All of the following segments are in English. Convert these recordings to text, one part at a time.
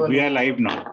We are live now.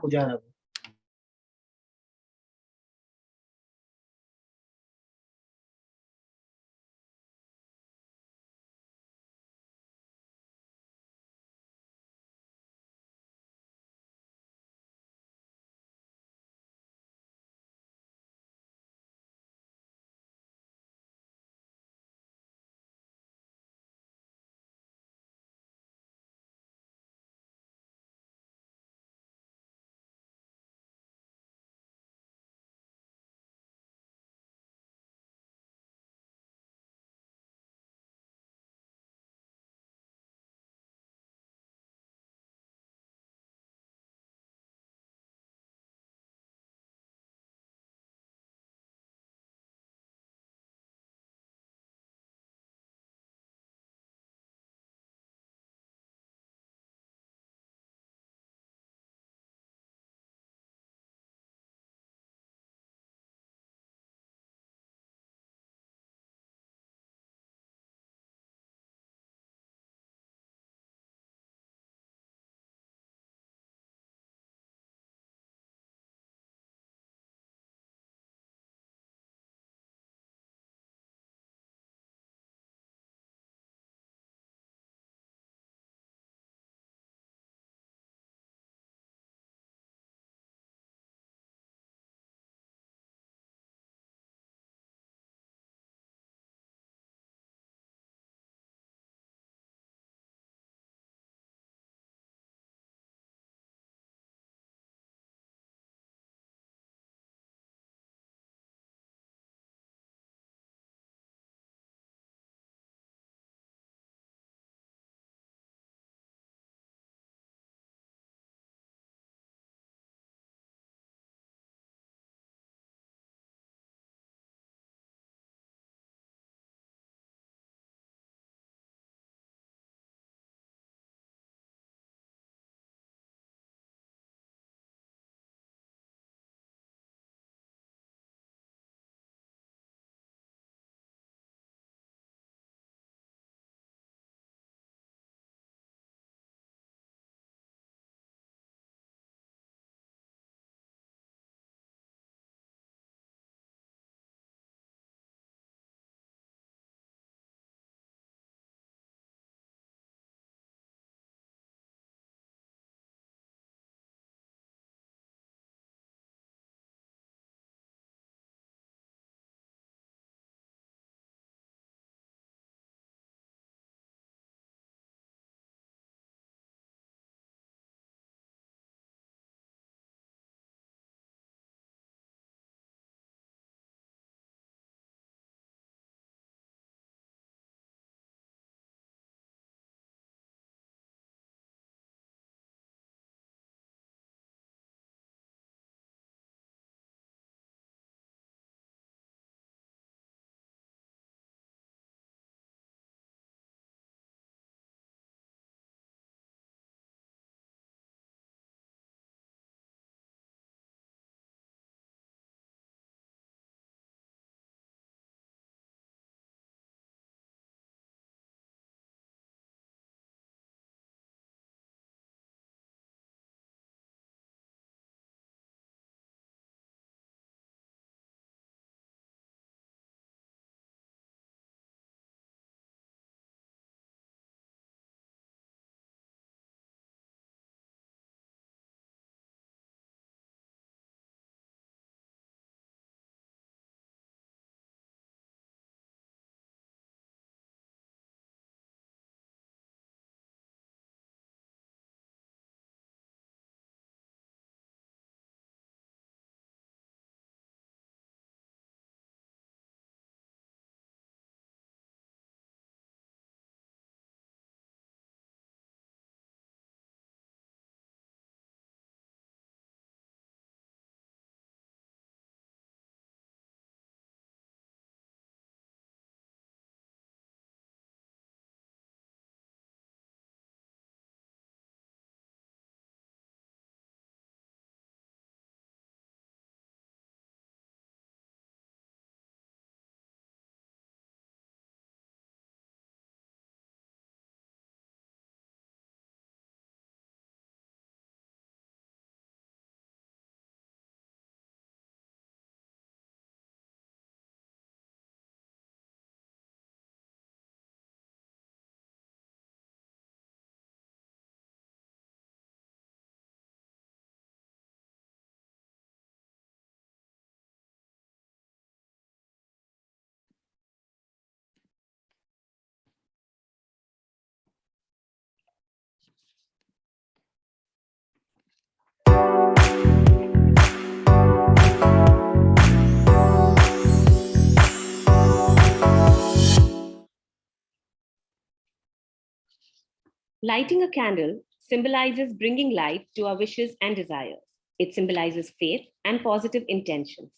Lighting a candle symbolizes bringing light to our wishes and desires. It symbolizes faith and positive intentions.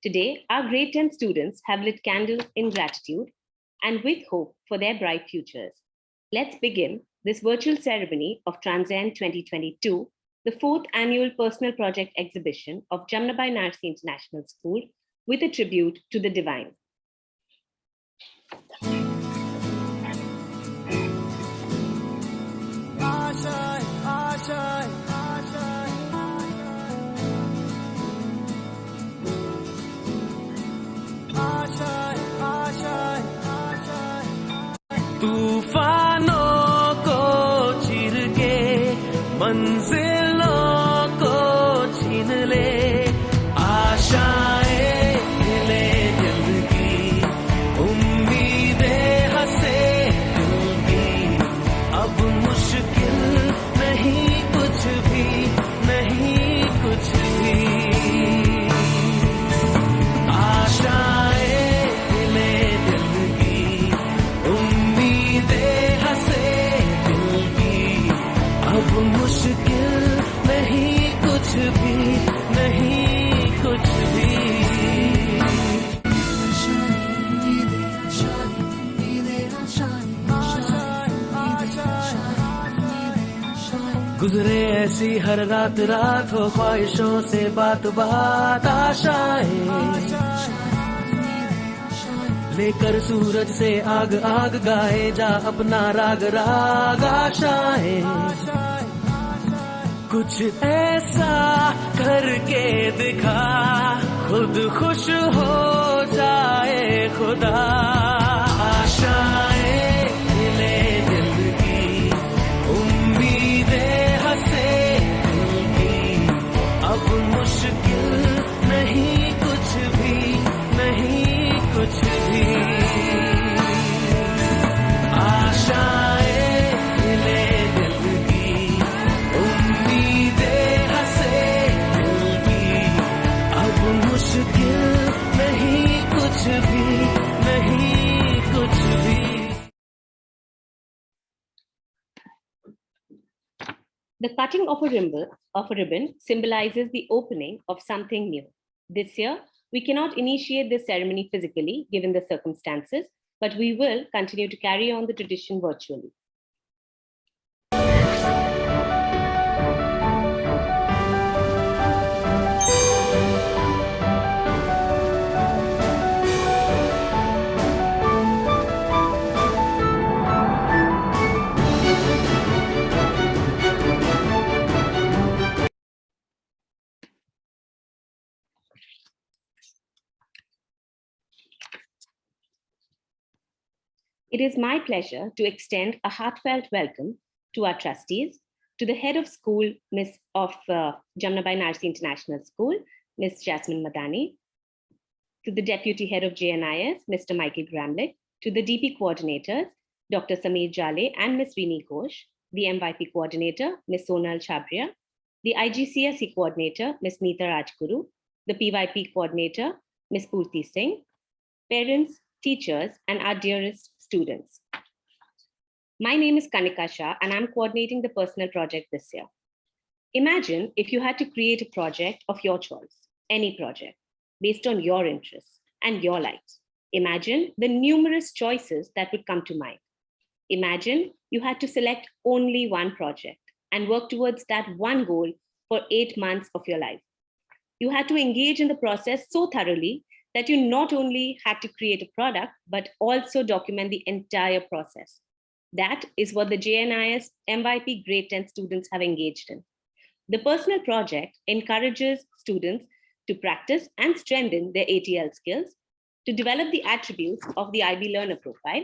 Today, our grade 10 students have lit candles in gratitude and with hope for their bright futures. Let's begin this virtual ceremony of Transcend 2022, the 4th annual personal project exhibition of Jamnabai Narsi International School, with a tribute to the divine. तूफानों को चीर के मंजिलों को छीन ले आशाएं ले दिल की उम्मीदें हंसे दिल की अब मुश्किल नहीं कुछ भी नहीं कुछ भी आशाएं ले दिल की उम्मीदें हंसे दिल की अब मुश्किल नहीं कुछ भी नहीं कुछ भी गुजरे ऐसी हर रात रात हो ख्वाहिशों से बात बात आशाएं लेकर सूरज से आग आग गाए जा अपना राग राग आशाएं कुछ ऐसा करके दिखा खुद खुश हो जाए खुदा आशाएं ले दिल की उम्मीदें हंसे दिल की अब मुश्किल नहीं कुछ भी नहीं कुछ भी आशाएं ले दिल की उम्मीदें हंसे दिल की अब मुश्किल नहीं कुछ भी नहीं कुछ भी The cutting of a ribbon symbolizes the opening of something new. This year, we cannot initiate this ceremony physically given the circumstances, but we will continue to carry on the tradition virtually. It is my pleasure to extend a heartfelt welcome to our trustees, to the head of school, Jamnabai Narsi International School, Ms. Jasmine Madani, to the deputy head of JNIS, Mr. Michael Gramlich, to the DP coordinators, Dr. Sameer Jale and Ms. Rini Ghosh, the MYP coordinator, Ms. Sonal Chabria, the IGCSE coordinator, Ms. Neeta Rajguru, the PYP coordinator, Ms. Purti Singh, parents, teachers, and our dearest students. My name is Kanika Shah, and I'm coordinating the personal project this year. Imagine if you had to create a project of your choice, any project, based on your interests and your likes. Imagine the numerous choices that would come to mind. Imagine you had to select only one project and work towards that one goal for 8 months of your life. You had to engage in the process so thoroughly that you not only had to create a product, but also document the entire process. That is what the JNIS MYP Grade 10 students have engaged in. The personal project encourages students to practice and strengthen their ATL skills, to develop the attributes of the IB learner profile,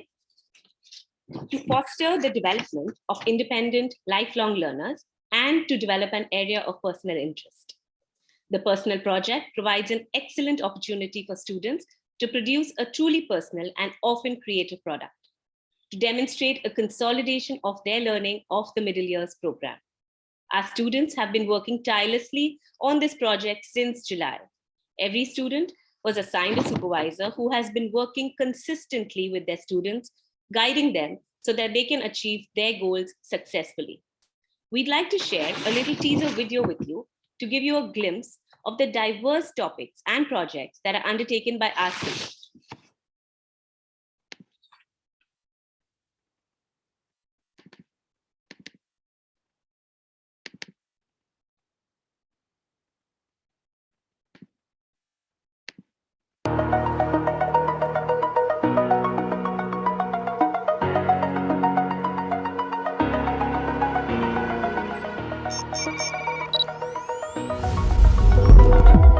to foster the development of independent lifelong learners, and to develop an area of personal interest. The personal project provides an excellent opportunity for students to produce a truly personal and often creative product, to demonstrate a consolidation of their learning of the middle years program. Our students have been working tirelessly on this project since July. Every student was assigned a supervisor who has been working consistently with their students, guiding them so that they can achieve their goals successfully. We'd like to share a little teaser video with you to give you a glimpse of the diverse topics and projects that are undertaken by our students.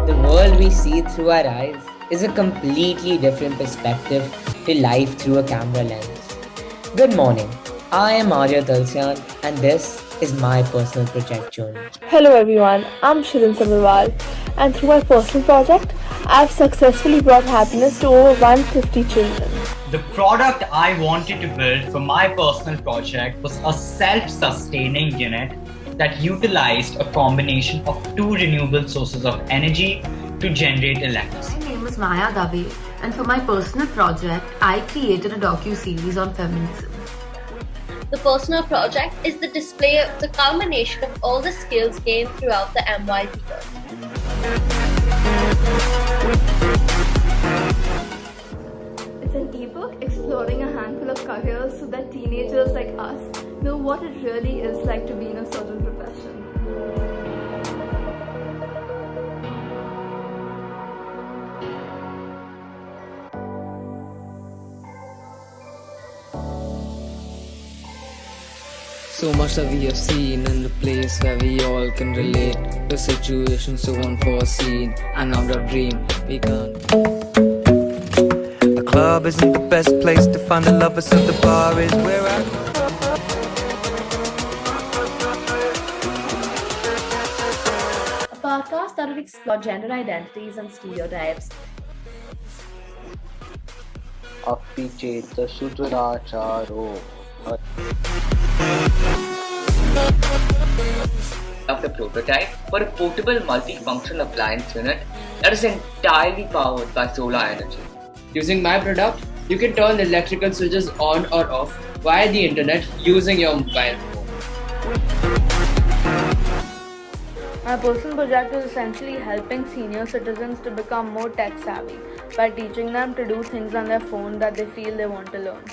The world we see through our eyes is a completely different perspective to life through a camera lens. Good morning. I am Arya Talsyan and this is my personal project journey. Hello everyone, I'm Shirin Sabharwal, and through my personal project, I've successfully brought happiness to over 150 children. The product I wanted to build for my personal project was a self-sustaining unit that utilized a combination of two renewable sources of energy to generate electricity. My name is Maya Dave, and for my personal project, I created a docu-series on feminism. The personal project is the display of the culmination of all the skills gained throughout the MYP course. It's an ebook exploring a handful of careers so that teenagers like us know what it really is like to be in a certain profession. So much that we have seen in the place where we all can relate to situations so unforeseen and not a dream we can't. The club isn't the best place to find a lover, so the bar is where I A podcast that will explore gender identities and stereotypes. Apichet Suduracharo. Of the prototype for a portable multifunction appliance unit that is entirely powered by solar energy. Using my product, you can turn the electrical switches on or off via the internet using your mobile phone. My personal project is essentially helping senior citizens to become more tech savvy by teaching them to do things on their phone that they feel they want to learn.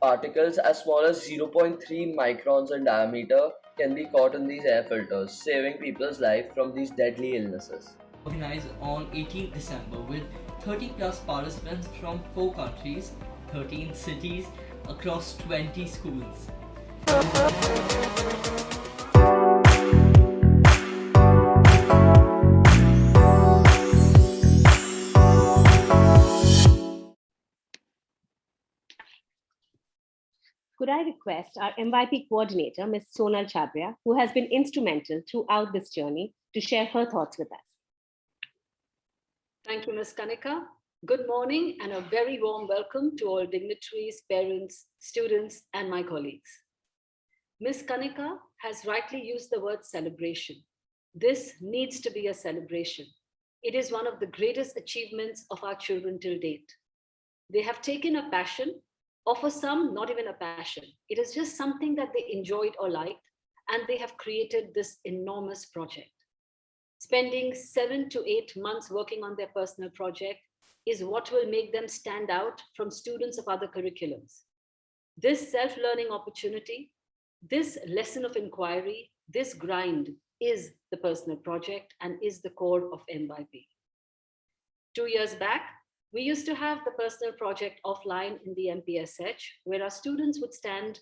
Particles as small as 0.3 microns in diameter can be caught in these air filters, saving people's life from these deadly illnesses. Organized on 18th December with 30 plus participants from 4 countries, 13 cities, across 20 schools. Could I request our MYP coordinator, Ms. Sonal Chabria, who has been instrumental throughout this journey, to share her thoughts with us. Thank you, Ms. Kanika. Good morning and a very warm welcome to all dignitaries, parents, students, and my colleagues. Ms. Kanika has rightly used the word celebration. This needs to be a celebration. It is one of the greatest achievements of our children till date. They have taken a passion, or for some, not even a passion. It is just something that they enjoyed or liked, and they have created this enormous project. Spending 7 to 8 months working on their personal project is what will make them stand out from students of other curriculums. This self-learning opportunity, this lesson of inquiry, this grind is the personal project and is the core of MYP. 2 years back, we used to have the personal project offline in the MPSH, where our students would stand,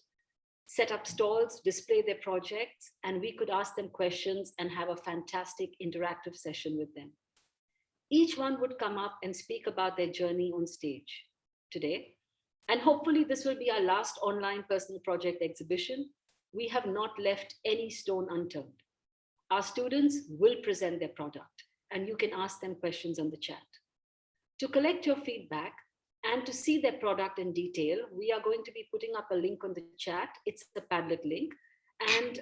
set up stalls, display their projects, and we could ask them questions and have a fantastic interactive session with them. Each one would come up and speak about their journey on stage today. And hopefully this will be our last online personal project exhibition. We have not left any stone unturned. Our students will present their product and you can ask them questions on the chat. To collect your feedback and to see their product in detail, we are going to be putting up a link on the chat. It's the Padlet link. And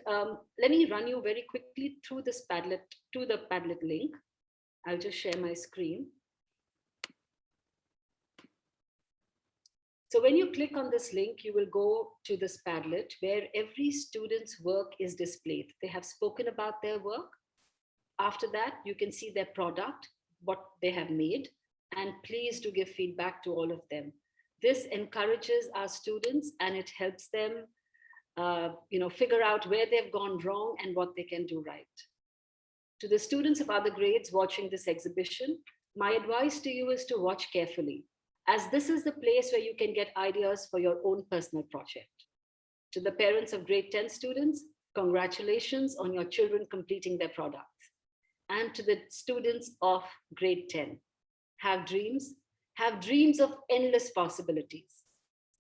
let me run you very quickly through this Padlet, to the Padlet link. I'll just share my screen. So when you click on this link, you will go to this Padlet where every student's work is displayed. They have spoken about their work. After that, you can see their product, what they have made, and please do give feedback to all of them. This encourages our students and it helps them figure out where they've gone wrong and what they can do right. To the students of other grades watching this exhibition, my advice to you is to watch carefully, as this is the place where you can get ideas for your own personal project. To the parents of grade 10 students, congratulations on your children completing their products. And to the students of grade 10, have dreams of endless possibilities.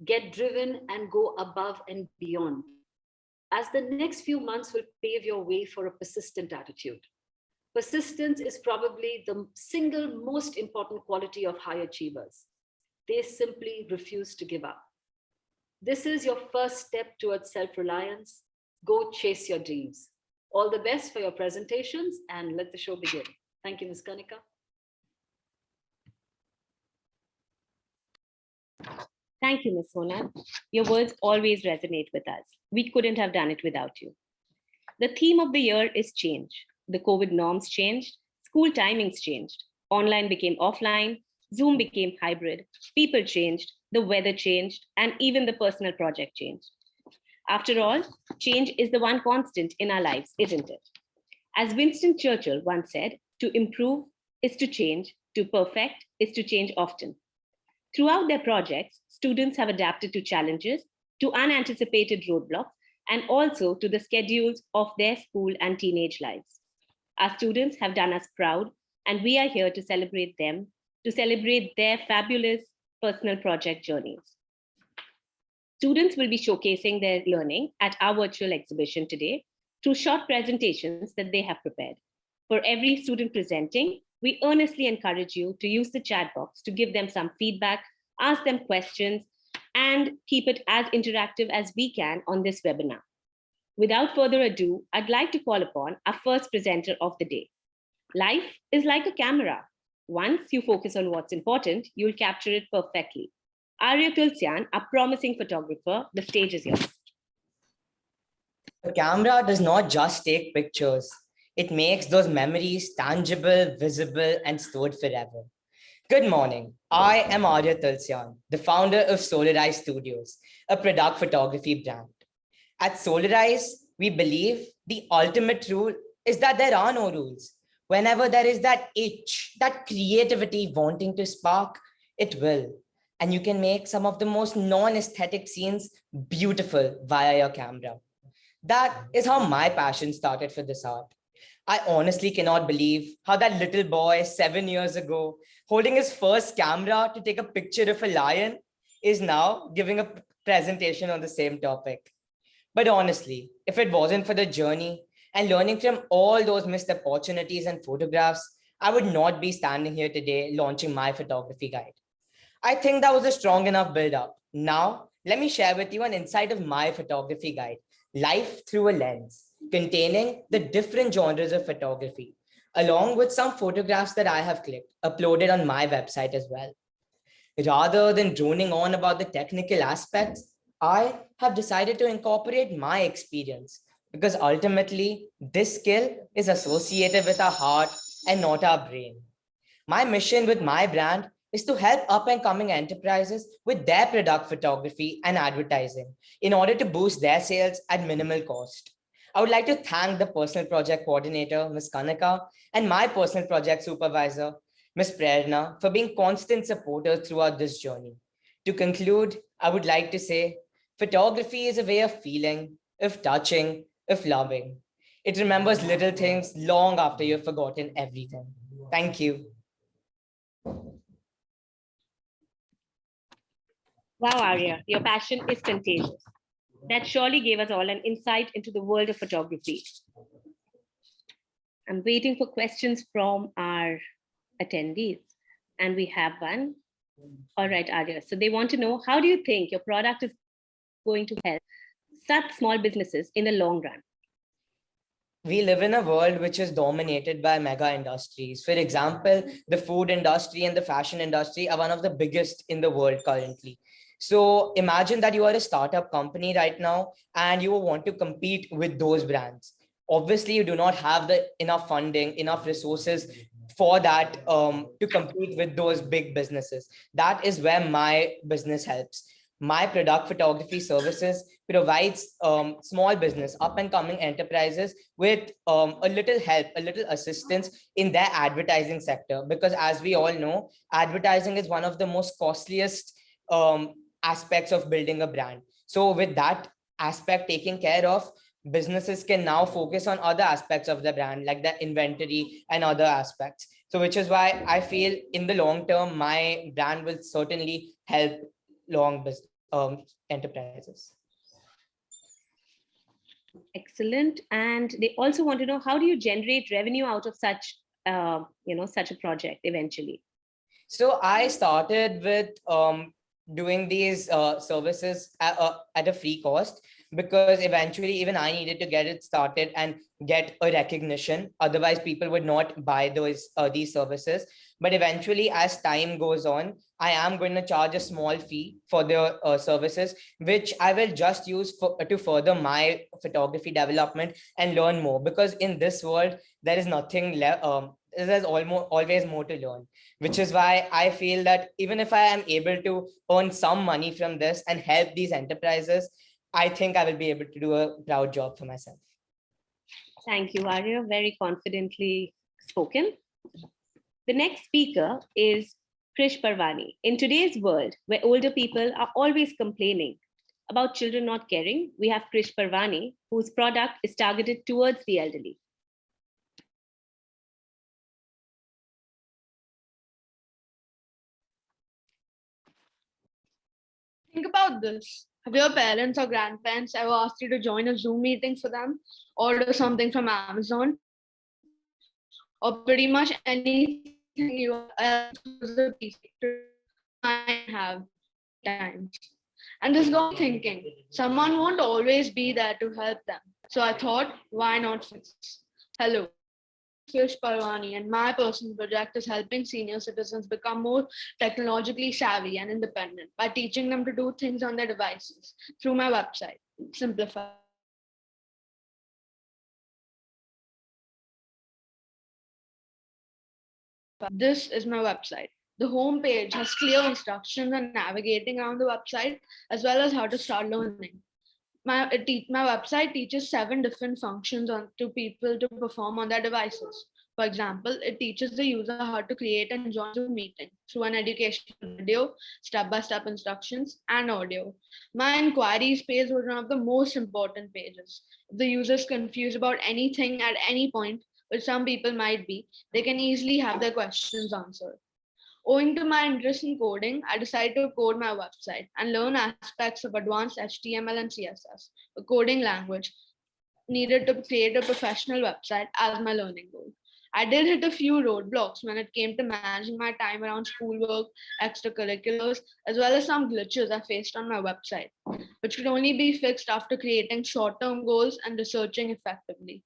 Get driven and go above and beyond, as the next few months will pave your way for a persistent attitude. Persistence is probably the single most important quality of high achievers. They simply refuse to give up. This is your first step towards self-reliance. Go chase your dreams. All the best for your presentations and let the show begin. Thank you, Ms. Kanika. Thank you, Ms. Sona. Your words always resonate with us. We couldn't have done it without you. The theme of the year is change. The COVID norms changed, school timings changed, online became offline, Zoom became hybrid, people changed, the weather changed, and even the personal project changed. After all, change is the one constant in our lives, isn't it? As Winston Churchill once said, to improve is to change, to perfect is to change often. Throughout their projects, students have adapted to challenges, to unanticipated roadblocks, and also to the schedules of their school and teenage lives. Our students have done us proud, and we are here to celebrate them, to celebrate their fabulous personal project journeys. Students will be showcasing their learning at our virtual exhibition today through short presentations that they have prepared. For every student presenting, we earnestly encourage you to use the chat box to give them some feedback, ask them questions, and keep it as interactive as we can on this webinar. Without further ado, I'd like to call upon our first presenter of the day. Life is like a camera. Once you focus on what's important, you'll capture it perfectly. Arya Tulsian, a promising photographer, the stage is yours. A camera does not just take pictures. It makes those memories tangible, visible, and stored forever. Good morning. I am Arya Tulsian, the founder of Solarize Studios, a product photography brand. At Solarize, we believe the ultimate rule is that there are no rules. Whenever there is that itch, that creativity wanting to spark, it will. And you can make some of the most non-aesthetic scenes beautiful via your camera. That is how my passion started for this art. I honestly cannot believe how that little boy 7 years ago, holding his first camera to take a picture of a lion, is now giving a presentation on the same topic. But honestly, if it wasn't for the journey and learning from all those missed opportunities and photographs, I would not be standing here today launching my photography guide. I think that was a strong enough build-up. Now, let me share with you an insight of my photography guide, Life Through a Lens, containing the different genres of photography, along with some photographs that I have clicked, uploaded on my website as well. Rather than droning on about the technical aspects, I have decided to incorporate my experience because ultimately this skill is associated with our heart and not our brain. My mission with my brand is to help up and coming enterprises with their product photography and advertising in order to boost their sales at minimal cost. I would like to thank the personal project coordinator, Ms. Kanika, and my personal project supervisor, Ms. Prerna, for being constant supporters throughout this journey. To conclude, I would like to say, photography is a way of feeling, of touching, of loving. It remembers little things long after you've forgotten everything. Thank you. Wow, Arya, your passion is contagious. That surely gave us all an insight into the world of photography. I'm waiting for questions from our attendees, and we have one. All right, Arya. So they want to know, how do you think your product is going to help such small businesses in the long run? We live in a world which is dominated by mega industries. For example, the food industry and the fashion industry are one of the biggest in the world currently. So imagine that you are a startup company right now and you want to compete with those brands. Obviously, you do not have the enough funding, enough resources for that, to compete with those big businesses. That is where my business helps. My product photography services provides small business, up and coming enterprises with a little help, a little assistance in their advertising sector. Because as we all know, advertising is one of the most costliest aspects of building a brand. So with that aspect taken care of, businesses can now focus on other aspects of the brand, like the inventory and other aspects. So which is why I feel in the long term, my brand will certainly help enterprises. Excellent. And they also want to know, how do you generate revenue out of such, such a project eventually? So I started with doing these services at a free cost, because eventually even I needed to get it started and get a recognition. Otherwise, people would not buy these services. But eventually, as time goes on, I am going to charge a small fee for the services, which I will just use to further my photography development and learn more. Because in this world, there is nothing left. There's always more to learn, which is why I feel that even if I am able to earn some money from this and help these enterprises, I think I will be able to do a proud job for myself. Thank you, Arya. Very confidently spoken. The next speaker is Krish Parwani. In today's world, where older people are always complaining about children not caring, we have Krish Parwani, whose product is targeted towards the elderly. Think about this. Have your parents or grandparents ever asked you to join a Zoom meeting for them, order something from Amazon, or pretty much anything you have times? And this got me thinking, someone won't always be there to help them. So I thought, why not fix? Hello, Krish Parwani, and my personal project is helping senior citizens become more technologically savvy and independent by teaching them to do things on their devices through my website, Simplify. This is my website. The home page has clear instructions on navigating around the website, as well as how to start learning. My website teaches 7 different functions to people to perform on their devices. For example, it teaches the user how to create and join Zoom meeting through an educational video, step-by-step instructions, and audio. My inquiries page was one of the most important pages. If the user is confused about anything at any point, which some people might be, they can easily have their questions answered. Owing to my interest in coding, I decided to code my website and learn aspects of advanced HTML and CSS, a coding language needed to create a professional website as my learning goal. I did hit a few roadblocks when it came to managing my time around schoolwork, extracurriculars, as well as some glitches I faced on my website, which could only be fixed after creating short-term goals and researching effectively.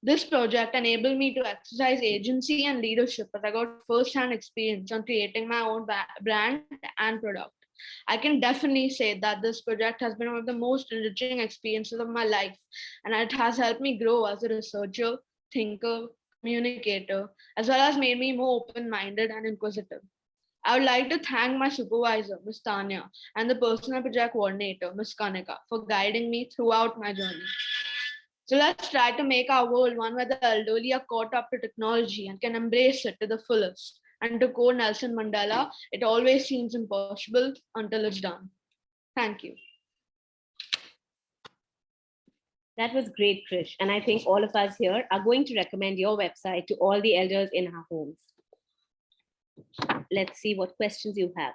This project enabled me to exercise agency and leadership as I got first-hand experience on creating my own brand and product. I can definitely say that this project has been one of the most enriching experiences of my life, and it has helped me grow as a researcher, thinker, communicator, as well as made me more open-minded and inquisitive. I would like to thank my supervisor, Ms. Tanya, and the personal project coordinator, Ms. Kanika, for guiding me throughout my journey. So let's try to make our world one where the elderly are caught up to technology and can embrace it to the fullest. And to quote Nelson Mandela, it always seems impossible until it's done. Thank you. That was great, Krish. And I think all of us here are going to recommend your website to all the elders in our homes. Let's see what questions you have.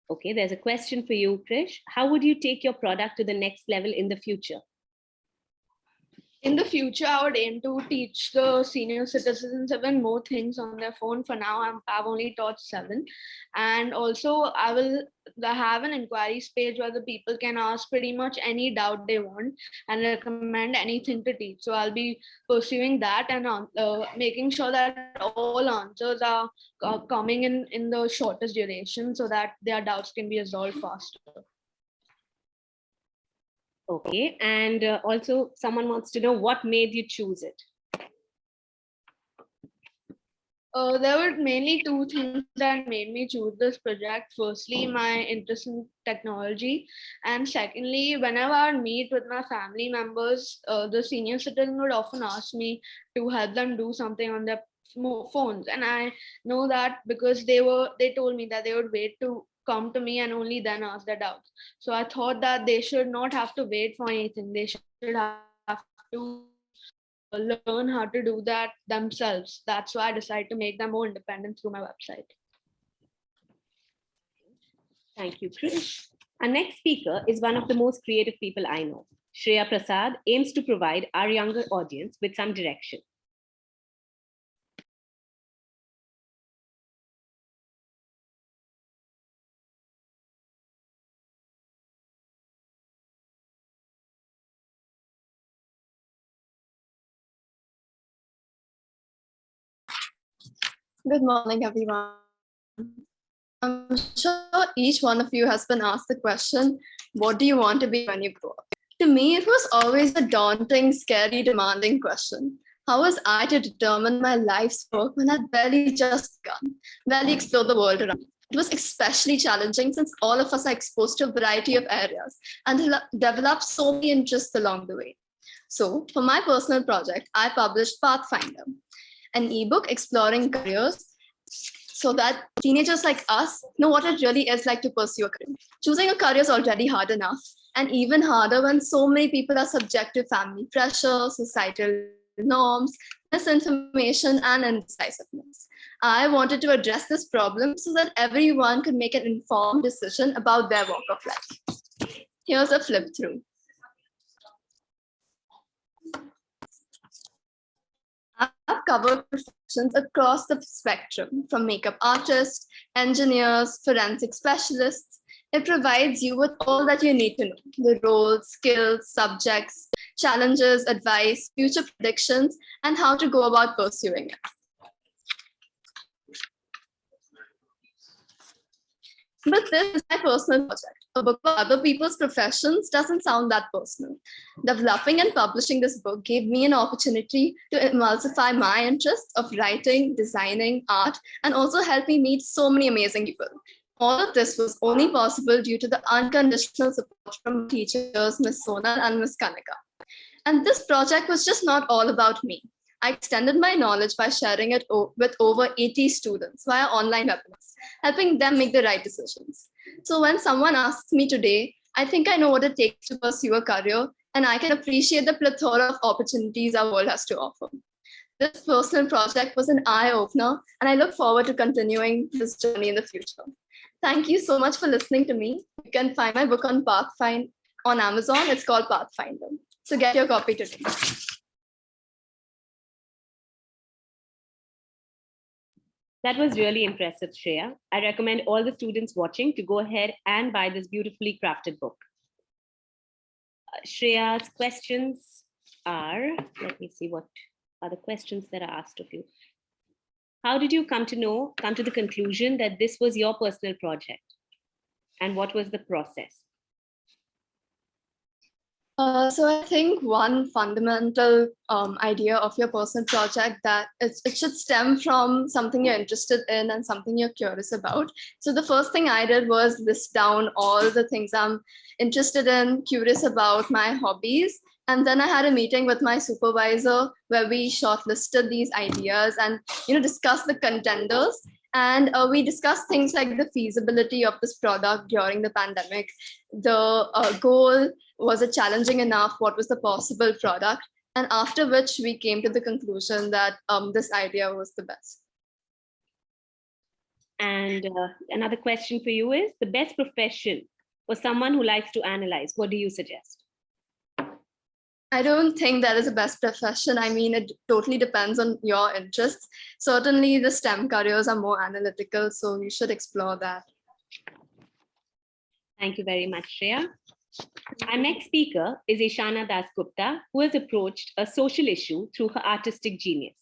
Okay, there's a question for you, Krish. How would you take your product to the next level in the future? In the future, I would aim to teach the senior citizens even more things on their phone. For now, I've only taught 7. And also, I will have an inquiries page where the people can ask pretty much any doubt they want and recommend anything to teach. So I'll be pursuing that and making sure that all answers are coming in the shortest duration so that their doubts can be resolved faster. Okay, and also someone wants to know what made you choose it. There were mainly 2 things that made me choose this project. Firstly, my interest in technology, and secondly, whenever I would meet with my family members, the senior citizen would often ask me to help them do something on their phones, and I know that because they told me that they would wait to come to me and only then ask their doubts. So I thought that they should not have to wait for anything. They should have to learn how to do that themselves. That's why I decided to make them more independent through my website. Thank you, Chris. Our next speaker is one of the most creative people I know. Shreya Prasad aims to provide our younger audience with some direction. Good morning, everyone. I'm sure each one of you has been asked the question, what do you want to be when you grow up? To me, it was always a daunting, scary, demanding question. How was I to determine my life's work when I'd barely just begun, barely explored the world around me? It was especially challenging since all of us are exposed to a variety of areas and develop so many interests along the way. So, for my personal project, I published Pathfinder, an ebook exploring careers so that teenagers like us know what it really is like to pursue a career. Choosing a career is already hard enough, and even harder when so many people are subject to family pressure, societal norms, misinformation, and indecisiveness. I wanted to address this problem so that everyone could make an informed decision about their walk of life. Here's a flip through. I've covered professions across the spectrum, from makeup artists, engineers, forensic specialists. It provides you with all that you need to know: the roles, skills, subjects, challenges, advice, future predictions, and how to go about pursuing it. But this is my personal project. A book for other people's professions doesn't sound that personal. Developing and publishing this book gave me an opportunity to emulsify my interests of writing, designing, art, and also help me meet so many amazing people. All of this was only possible due to the unconditional support from teachers, Miss Sonal and Miss Kanika. And this project was just not all about me. I extended my knowledge by sharing it with over 80 students via online webinars, helping them make the right decisions. So when someone asks me today, I think I know what it takes to pursue a career, and I can appreciate the plethora of opportunities our world has to offer. This personal project was an eye-opener, and I look forward to continuing this journey in the future. Thank you so much for listening to me. You can find my book on Pathfinder on Amazon. It's called Pathfinder. So get your copy today. That was really impressive, Shreya. I recommend all the students watching to go ahead and buy this beautifully crafted book. Shreya's questions are, let me see what are the questions that are asked of you. How did you come to the conclusion that this was your personal project? And what was the process? So I think one fundamental idea of your personal project that it should stem from something you're interested in and something you're curious about. So the first thing I did was list down all the things I'm interested in, curious about, my hobbies. And then I had a meeting with my supervisor where we shortlisted these ideas and discussed the contenders. And we discussed things like the feasibility of this product during the pandemic, the goal, was it challenging enough, what was the possible product, and after which we came to the conclusion that this idea was the best. And another question for you is, the best profession for someone who likes to analyze, what do you suggest? I don't think there is a best profession. I mean, it totally depends on your interests. Certainly, the STEM careers are more analytical, so you should explore that. Thank you very much, Shreya. Our next speaker is Ishana Dasgupta, who has approached a social issue through her artistic genius.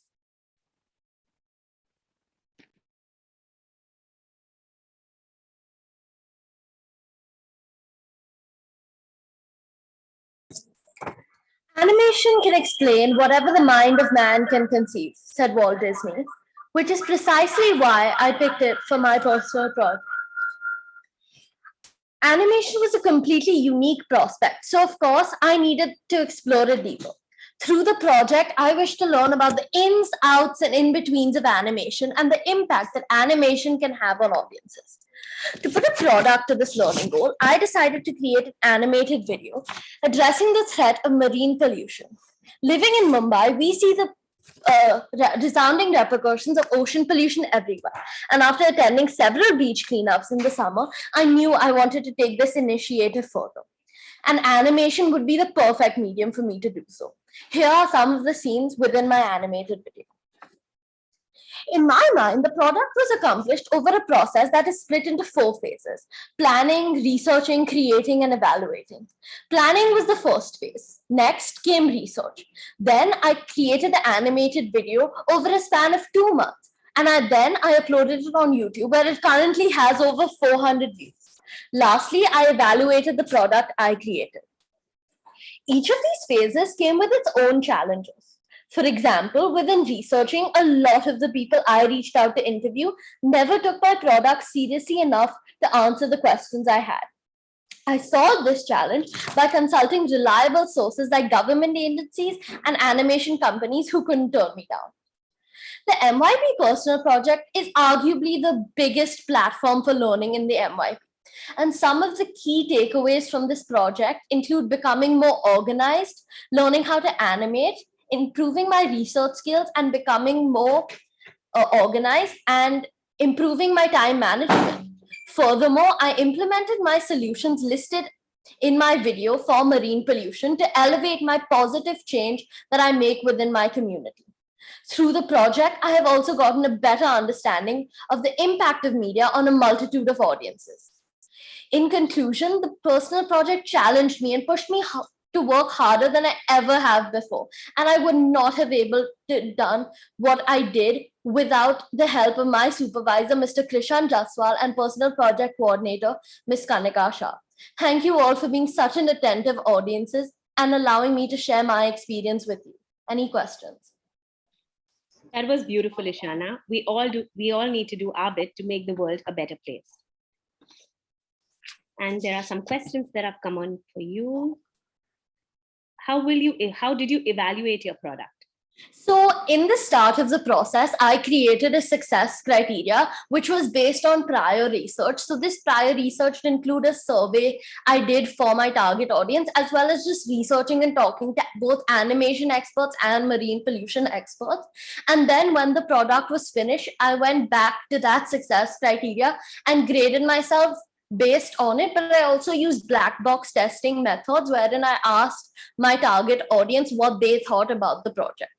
Animation can explain whatever the mind of man can conceive, said Walt Disney, which is precisely why I picked it for my personal project. Animation was a completely unique prospect, so of course I needed to explore it deeper. Through the project, I wished to learn about the ins, outs, and in-betweens of animation and the impact that animation can have on audiences. To put a product to this learning goal, I decided to create an animated video addressing the threat of marine pollution. Living in Mumbai, we see the resounding repercussions of ocean pollution everywhere. And after attending several beach cleanups in the summer, I knew I wanted to take this initiative further. And animation would be the perfect medium for me to do so. Here are some of the scenes within my animated video. In my mind, the product was accomplished over a process that is split into 4 phases: planning, researching, creating, and evaluating. Planning was the first phase. Next came research. Then I created the animated video over a span of 2 months. And I uploaded it on YouTube, where it currently has over 400 views. Lastly, I evaluated the product I created. Each of these phases came with its own challenges. For example, within researching, a lot of the people I reached out to interview never took my product seriously enough to answer the questions I had. I solved this challenge by consulting reliable sources like government agencies and animation companies who couldn't turn me down. The MYP personal project is arguably the biggest platform for learning in the MYP. And some of the key takeaways from this project include becoming more organized, learning how to animate, improving my research skills, and becoming more organized and improving my time management. Furthermore, I implemented my solutions listed in my video for marine pollution to elevate my positive change that I make within my community. Through the project, I have also gotten a better understanding of the impact of media on a multitude of audiences. In conclusion, the personal project challenged me and pushed me to work harder than I ever have before. And I would not have able to done what I did without the help of my supervisor, Mr. Krishan Jaswal, and personal project coordinator, Ms. Kanika Shah. Thank you all for being such an attentive audiences and allowing me to share my experience with you. Any questions? That was beautiful, Ishana. We all need to do our bit to make the world a better place. And there are some questions that have come on for you. How did you evaluate your product? So in the start of the process, I created a success criteria, which was based on prior research. So this prior research would include a survey I did for my target audience, as well as just researching and talking to both animation experts and marine pollution experts. And then when the product was finished, I went back to that success criteria and graded myself based on it, but I also used black box testing methods wherein I asked my target audience what they thought about the project.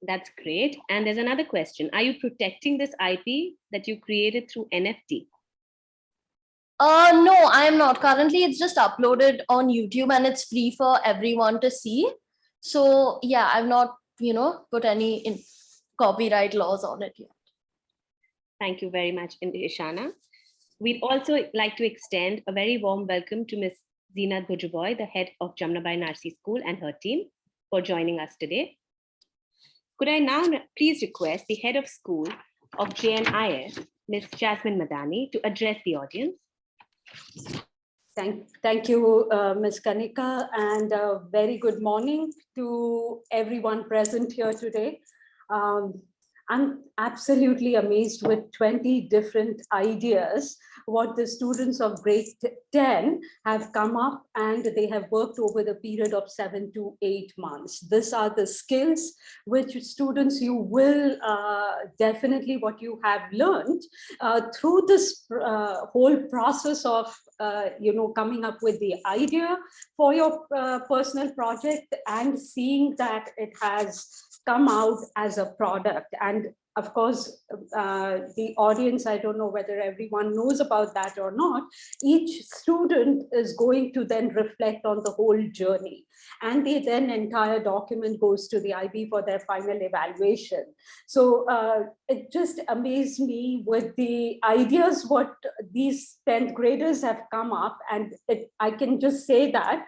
That's great. And there's another question. Are you protecting this IP that you created through NFT? No, I am not. Currently, it's just uploaded on YouTube and it's free for everyone to see. So yeah, I've not, put any copyright laws on it yet. Thank you very much, Ishana. We'd also like to extend a very warm welcome to Ms. Zeenat Bhujuboy, the head of Jamnabai Narsi School, and her team for joining us today. Could I now please request the head of school of JNIS, Ms. Jasmine Madani, to address the audience? Thank you, Ms. Kanika, and a very good morning to everyone present here today. I'm absolutely amazed with 20 different ideas what the students of grade 10 have come up, and they have worked over the period of 7 to 8 months. These are the skills which students you will definitely what you have learned through this whole process of coming up with the idea for your personal project and seeing that it has come out as a product. And of course, the audience, I don't know whether everyone knows about that or not, each student is going to then reflect on the whole journey. And the then entire document goes to the IB for their final evaluation. So it just amazed me with the ideas what these 10th graders have come up. And I can just say that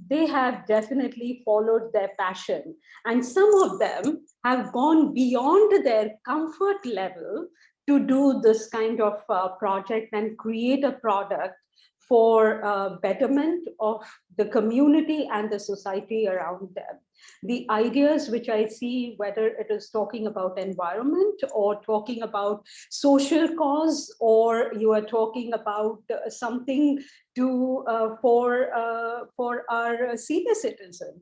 they have definitely followed their passion. And some of them have gone beyond their comfort level to do this kind of project and create a product for betterment of the community and the society around them. The ideas which I see, whether it is talking about environment or talking about social cause, or you are talking about something to for our senior citizen,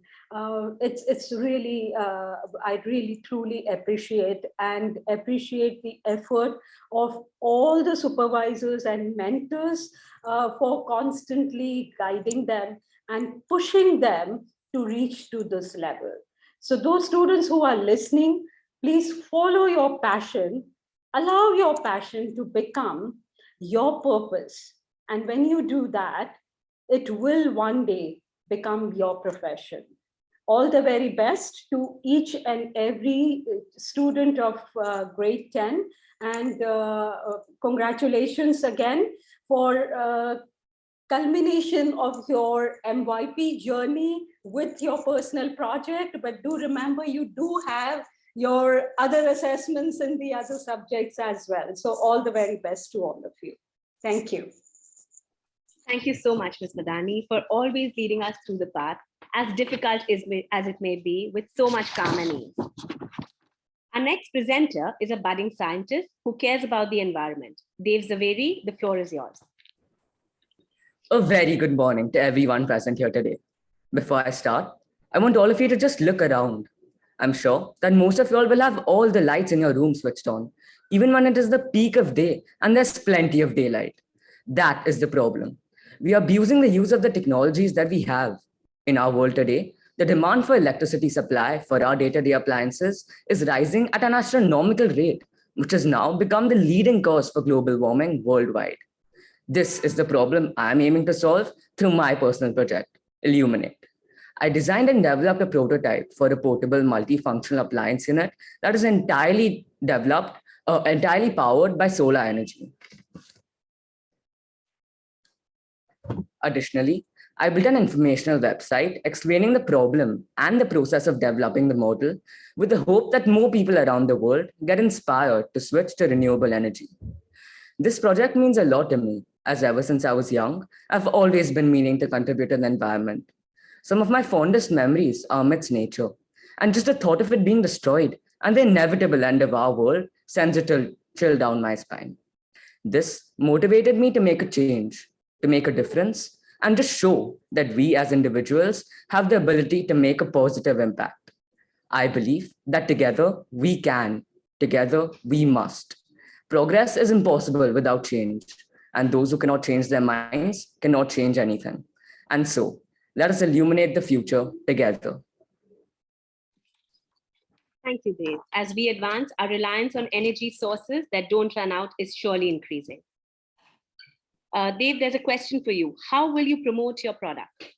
it's really I really truly appreciate the effort of all the supervisors and mentors for constantly guiding them and pushing them to reach to this level. So those students who are listening, please follow your passion, allow your passion to become your purpose. And when you do that, it will one day become your profession. All the very best to each and every student of grade 10. And congratulations again for culmination of your MYP journey with your personal project. But do remember, you do have your other assessments in the other subjects as well. So all the very best to all of you. Thank you. Thank you so much, Ms. Madani, for always leading us through the path, as difficult as it may be, with so much calm and ease. Our next presenter is a budding scientist who cares about the environment. Dave Zaveri, the floor is yours. A very good morning to everyone present here today. Before I start, I want all of you to just look around. I'm sure that most of you all will have all the lights in your room switched on, even when it is the peak of day and there's plenty of daylight. That is the problem. We are abusing the use of the technologies that we have. In our world today, the demand for electricity supply for our day-to-day appliances is rising at an astronomical rate, which has now become the leading cause for global warming worldwide. This is the problem I'm aiming to solve through my personal project, Illuminate. I designed and developed a prototype for a portable multifunctional appliance unit that is entirely powered by solar energy. Additionally, I built an informational website explaining the problem and the process of developing the model with the hope that more people around the world get inspired to switch to renewable energy. This project means a lot to me, as ever since I was young, I've always been meaning to contribute to the environment. Some of my fondest memories are amidst nature, and just the thought of it being destroyed and the inevitable end of our world sends a chill down my spine. This motivated me to make a change, to make a difference, and to show that we as individuals have the ability to make a positive impact. I believe that together we can, together we must. Progress is impossible without change, and those who cannot change their minds cannot change anything. And so, let us illuminate the future together. Thank you, Dave. As we advance, our reliance on energy sources that don't run out is surely increasing. Dave, there's a question for you. How will you promote your product?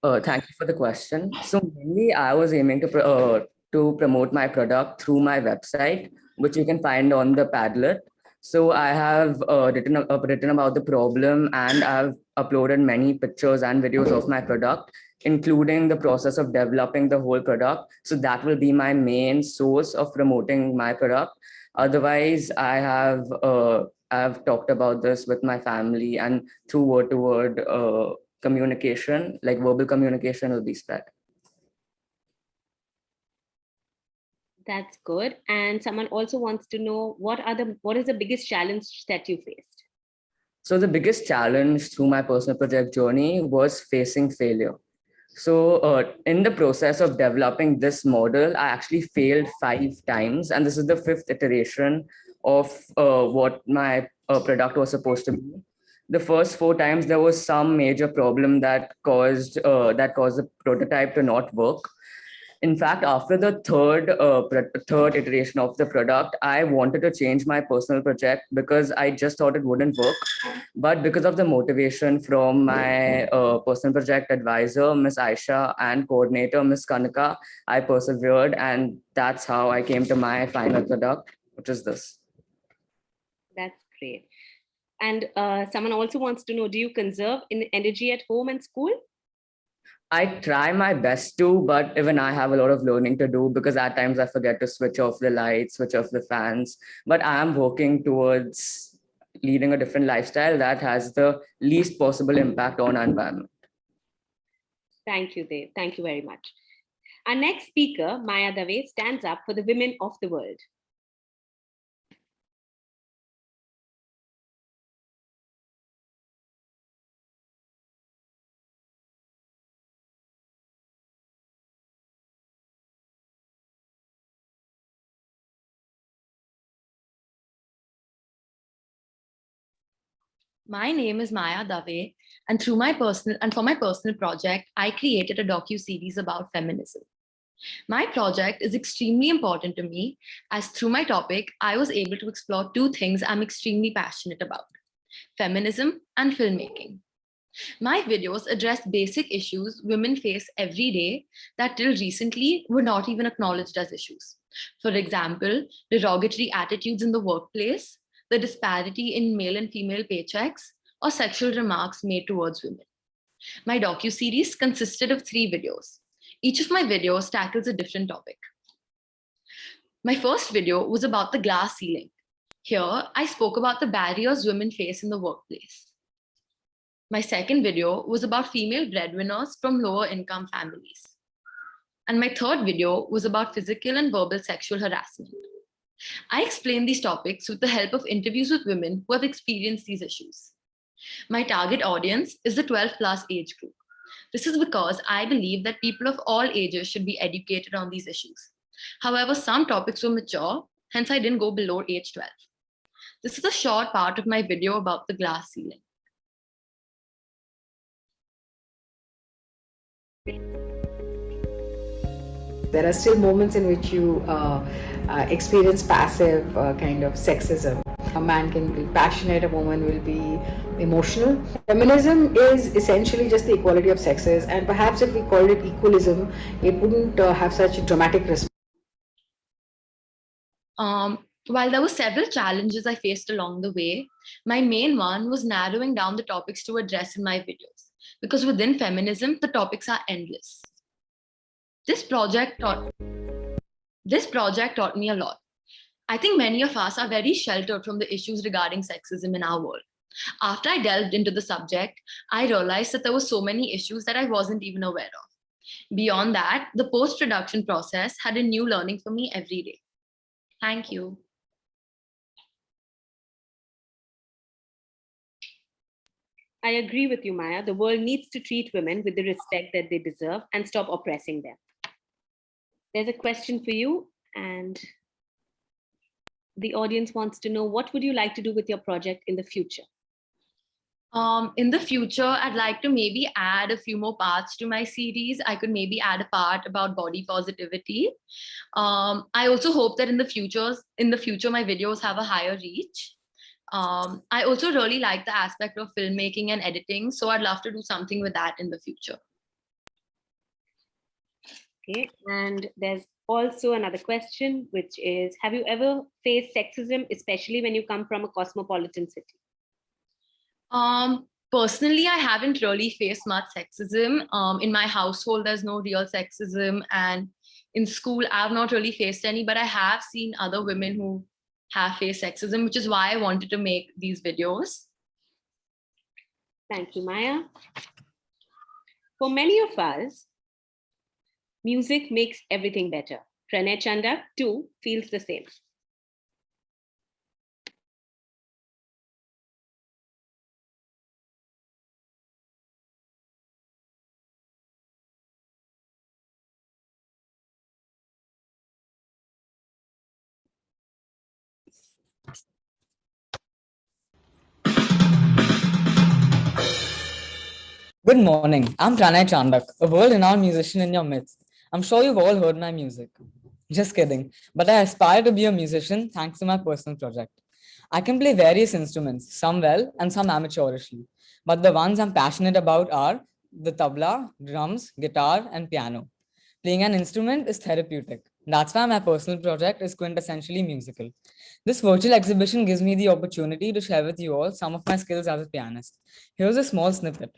Thank you for the question. So mainly I was aiming to promote my product through my website, which you can find on the Padlet. So I have written about the problem, and I've uploaded many pictures and videos of my product, including the process of developing the whole product. So that will be my main source of promoting my product. Otherwise, I've talked about this with my family, and through word-to-word communication, like verbal communication, will be spread. That's good. And someone also wants to know what is the biggest challenge that you faced? So the biggest challenge through my personal project journey was facing failure. So in the process of developing this model, I actually failed 5 times, and this is the fifth iteration of what my product was supposed to be. The first 4 times there was some major problem that caused the prototype to not work. In fact, after the third iteration of the product, I wanted to change my personal project because I just thought it wouldn't work. But because of the motivation from my personal project advisor, Miss Aisha, and coordinator, Miss Kanika, I persevered, and that's how I came to my final product, which is this. That's great. And someone also wants to know, do you conserve energy at home and school? I try my best to, but even I have a lot of learning to do because at times I forget to switch off the lights, switch off the fans. But I am working towards leading a different lifestyle that has the least possible impact on our environment. Thank you, Dev. Thank you very much. Our next speaker, Maya Dave, stands up for the women of the world. My name is Maya Dave, and for my personal project, I created a docu-series about feminism. My project is extremely important to me, as through my topic, I was able to explore 2 things I'm extremely passionate about: feminism and filmmaking. My videos address basic issues women face every day that till recently were not even acknowledged as issues. For example, derogatory attitudes in the workplace, the disparity in male and female paychecks, or sexual remarks made towards women. My docu-series consisted of 3 videos. Each of my videos tackles a different topic. My first video was about the glass ceiling. Here, I spoke about the barriers women face in the workplace. My second video was about female breadwinners from lower income families. And my third video was about physical and verbal sexual harassment. I explain these topics with the help of interviews with women who have experienced these issues. My target audience is the 12+ age group. This is because I believe that people of all ages should be educated on these issues. However, some topics were mature, hence I didn't go below age 12. This is a short part of my video about the glass ceiling. There are still moments in which you experience passive kind of sexism. A man can be passionate, a woman will be emotional. Feminism is essentially just the equality of sexes, and perhaps if we called it equalism, it wouldn't have such a dramatic response. While there were several challenges I faced along the way, my main one was narrowing down the topics to address in my videos. Because within feminism, the topics are endless. This project taught me a lot. I think many of us are very sheltered from the issues regarding sexism in our world. After I delved into the subject, I realized that there were so many issues that I wasn't even aware of. Beyond that, the post-production process had a new learning for me every day. Thank you. I agree with you, Maya. The world needs to treat women with the respect that they deserve and stop oppressing them. There's a question for you, and the audience wants to know, what would you like to do with your project in the future? In the future, I'd like to maybe add a few more parts to my series. I could maybe add a part about body positivity. I also hope that in the future, my videos have a higher reach. I also really like the aspect of filmmaking and editing, so I'd love to do something with that in the future. Okay, and there's also another question, which is, have you ever faced sexism, especially when you come from a cosmopolitan city? Personally, I haven't really faced much sexism. In my household, there's no real sexism, and in school, I've not really faced any, but I have seen other women who have faced sexism, which is why I wanted to make these videos. Thank you, Maya. For many of us, music makes everything better. Pranay Chandak too feels the same. Good morning. I'm Pranay Chandak, a world-renowned musician in your midst. I'm sure you've all heard my music. Just kidding. But I aspire to be a musician thanks to my personal project. I can play various instruments, some well and some amateurishly. But the ones I'm passionate about are the tabla, drums, guitar, and piano. Playing an instrument is therapeutic. That's why my personal project is quintessentially musical. This virtual exhibition gives me the opportunity to share with you all some of my skills as a pianist. Here's a small snippet.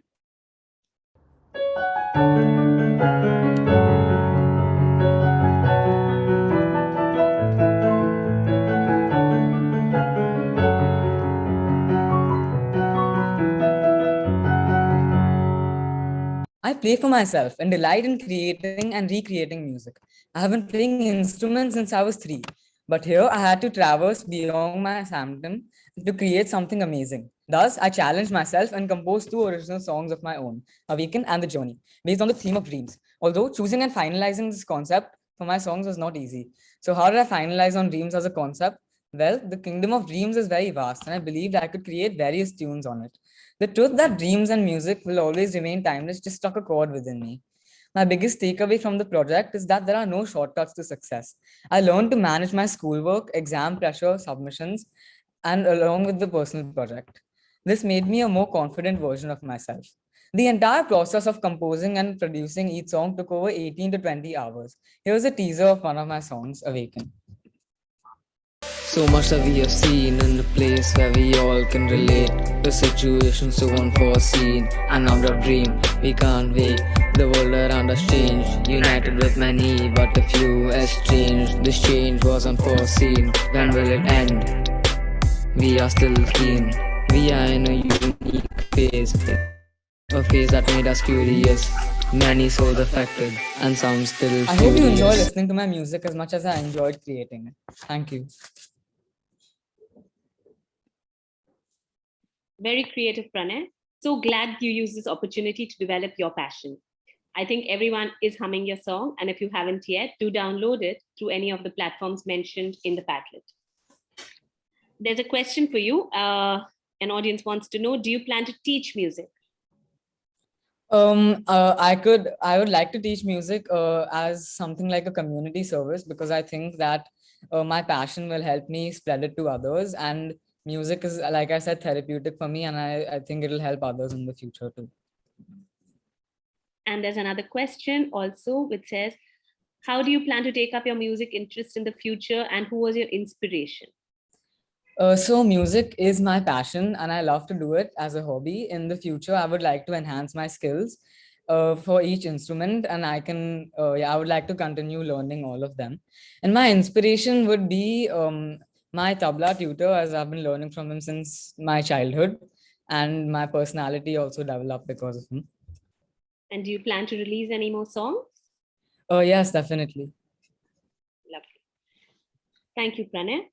I play for myself and delight in creating and recreating music. I have been playing instruments since I was 3, but here I had to traverse beyond my sanctum to create something amazing. Thus, I challenged myself and composed 2 original songs of my own, Awaken and The Journey, based on the theme of dreams. Although choosing and finalizing this concept for my songs was not easy. So, how did I finalize on dreams as a concept? Well, the kingdom of dreams is very vast, and I believed I could create various tunes on it. The truth that dreams and music will always remain timeless just struck a chord within me. My biggest takeaway from the project is that there are no shortcuts to success. I learned to manage my schoolwork, exam pressure, submissions, and along with the personal project. This made me a more confident version of myself. The entire process of composing and producing each song took over 18 to 20 hours. Here's a teaser of one of my songs, Awaken. So much that we have seen in a place where we all can relate to situations so unforeseen. Another dream, we can't wait. The world around us changed, united with many, but a few estranged. This change was unforeseen. When will it end? We are still keen. We are in a unique phase, a phase that made us curious. Many souls affected, and some still. I hope you enjoy listening to my music as much as I enjoyed creating it. Thank you. Very creative, Pranay. So glad you used this opportunity to develop your passion. I think everyone is humming your song, and if you haven't yet, do download it through any of the platforms mentioned in the Padlet. There's a question for you. An audience wants to know, do you plan to teach music? I would like to teach music as something like a community service, because I think that my passion will help me spread it to others, and music is, like I said, therapeutic for me, and I think it'll help others in the future too. And there's another question also which says, how do you plan to take up your music interest in the future, and who was your inspiration? So music is my passion, and I love to do it as a hobby. In the future, I would like to enhance my skills for each instrument, and I would like to continue learning all of them. And my inspiration would be my tabla tutor, as I've been learning from him since my childhood, and my personality also developed because of him. And do you plan to release any more songs? Yes, definitely. Lovely. Thank you, Pranay.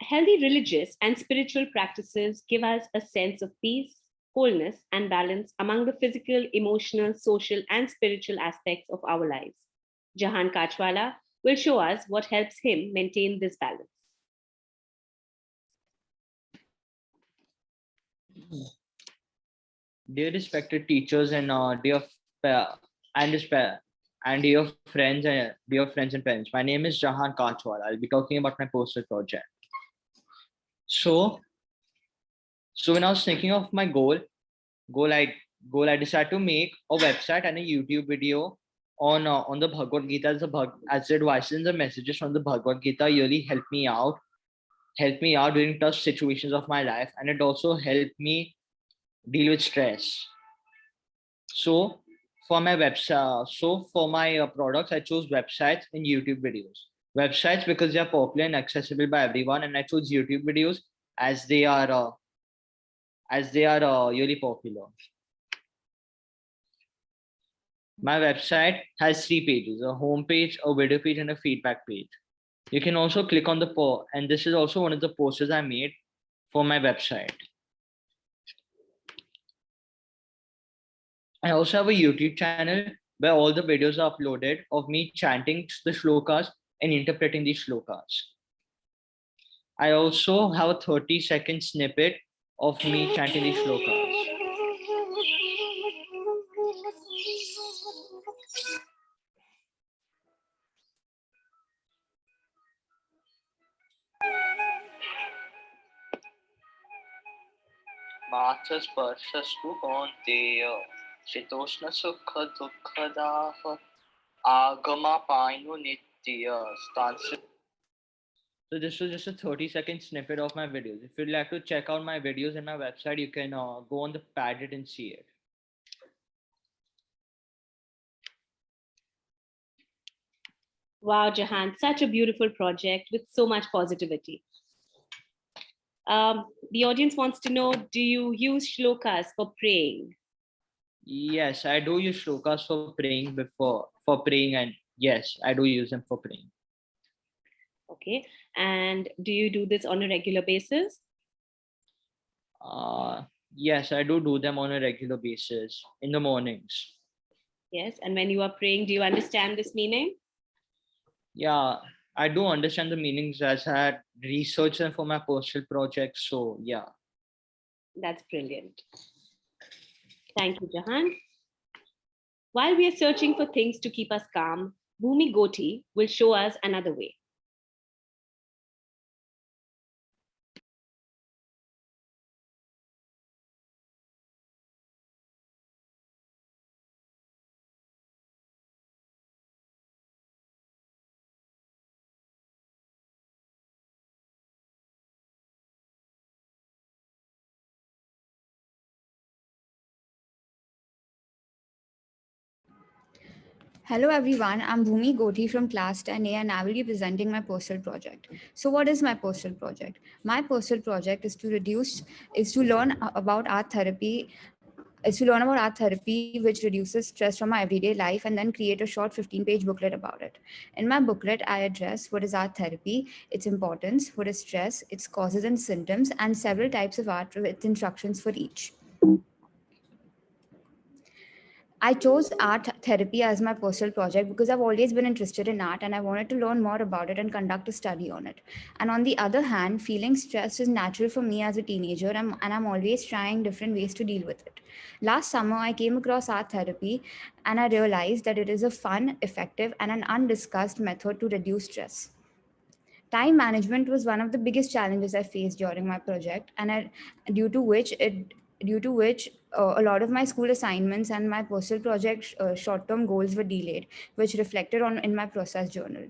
Healthy religious and spiritual practices give us a sense of peace, wholeness, and balance among the physical, emotional, social, and spiritual aspects of our lives. Jahan Kachwala will show us what helps him maintain this balance. Dear respected teachers and dear friends and parents, my name is Jahan Kachwal. I'll be talking about my personal project. So when I was thinking of my goal, I decided to make a website and a YouTube video on the Bhagavad Gita, as the advices and the messages from the Bhagavad Gita really helped me out during tough situations of my life, and it also helped me deal with stress. So for my products, I chose websites and YouTube videos. Websites because they are popular and accessible by everyone, and I chose YouTube videos as they are really popular. My website has 3 pages: a home page, a video page, and a feedback page. You can also click on the and this is also one of the posters I made for my website. I also have a YouTube channel where all the videos are uploaded of me chanting the shlokas and interpreting these shlokas. I also have a 30-second snippet of me chanting these shlokas. Mathasparsastu Kaunteya Shitoshna Sukha Dukkadaha Agama Painu Nitya Stansi. So this was just a 30-second snippet of my videos. If you'd like to check out my videos in my website, you can go on the Padlet and see it. Wow, Jahan, such a beautiful project with so much positivity. The audience wants to know, do you use shlokas for praying? Yes, I do use shlokas for praying, and yes, I do use them for praying. Okay, and do you do this on a regular basis? Yes, I do them on a regular basis in the mornings. Yes, and when you are praying, do you understand this meaning? Yeah, I do understand the meanings as I had researched them for my personal project. So yeah. That's brilliant. Thank you, Jahan. While we are searching for things to keep us calm, Bhumi Goti will show us another way. Hello everyone, I'm Bhumi Goti from class 10A and I will be presenting my personal project. So what is my personal project? My personal project is to learn about art therapy which reduces stress from my everyday life and then create a short 15-page booklet about it. In my booklet, I address what is art therapy, its importance, what is stress, its causes and symptoms, and several types of art with instructions for each. I chose art therapy as my personal project because I've always been interested in art and I wanted to learn more about it and conduct a study on it. And on the other hand, feeling stressed is natural for me as a teenager and I'm always trying different ways to deal with it. Last summer, I came across art therapy and I realized that it is a fun, effective, and an undiscussed method to reduce stress. Time management was one of the biggest challenges I faced during my project, and due to which a lot of my school assignments and my personal project short-term goals were delayed, which reflected on in my process journal.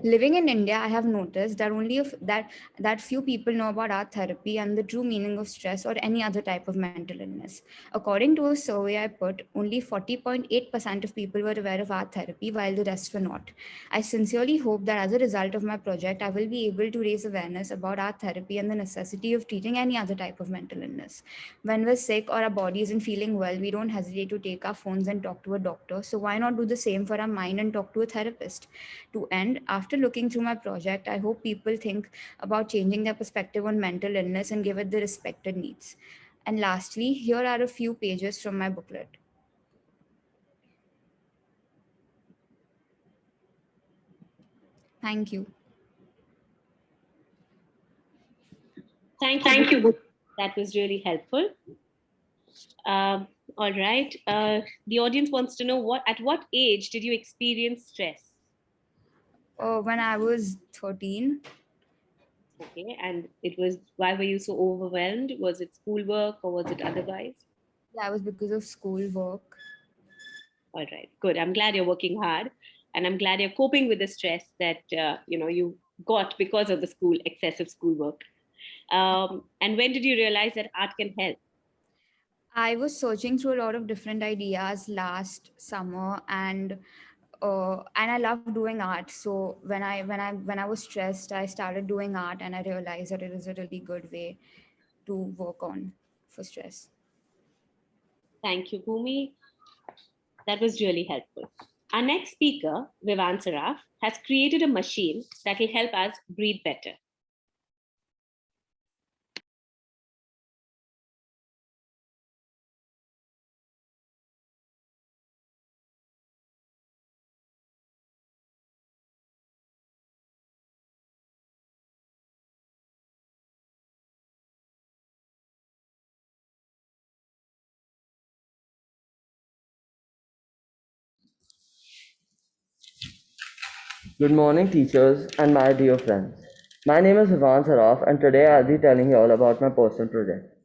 Living in India, I have noticed that that few people know about art therapy and the true meaning of stress or any other type of mental illness. According to a survey I put, only 40.8% of people were aware of art therapy, while the rest were not. I sincerely hope that as a result of my project, I will be able to raise awareness about art therapy and the necessity of treating any other type of mental illness. When we're sick or our body isn't feeling well, we don't hesitate to take our phones and talk to a doctor. So why not do the same for our mind and talk to a therapist? To end, after looking through my project, I hope people think about changing their perspective on mental illness and give it the respect it needs. And lastly, here are a few pages from my booklet. Thank you. Thank you. That was really helpful. All right. The audience wants to know at what age did you experience stress? When I was 13. Okay, and why were you so overwhelmed? Was it schoolwork or was it otherwise? That was because of schoolwork. All right, good. I'm glad you're working hard, and I'm glad you're coping with the stress that you got because of the excessive schoolwork. And when did you realize that art can help? I was searching through a lot of different ideas last summer, and I love doing art. So when I was stressed, I started doing art, and I realized that it is a really good way to work on for stress. Thank you, Bhumi. that was really helpful. Our next speaker, Vivan Saraf, has created a machine that will help us breathe better. Good morning, teachers and my dear friends. My name is Hivan Saraf, and today I'll be telling you all about my personal project.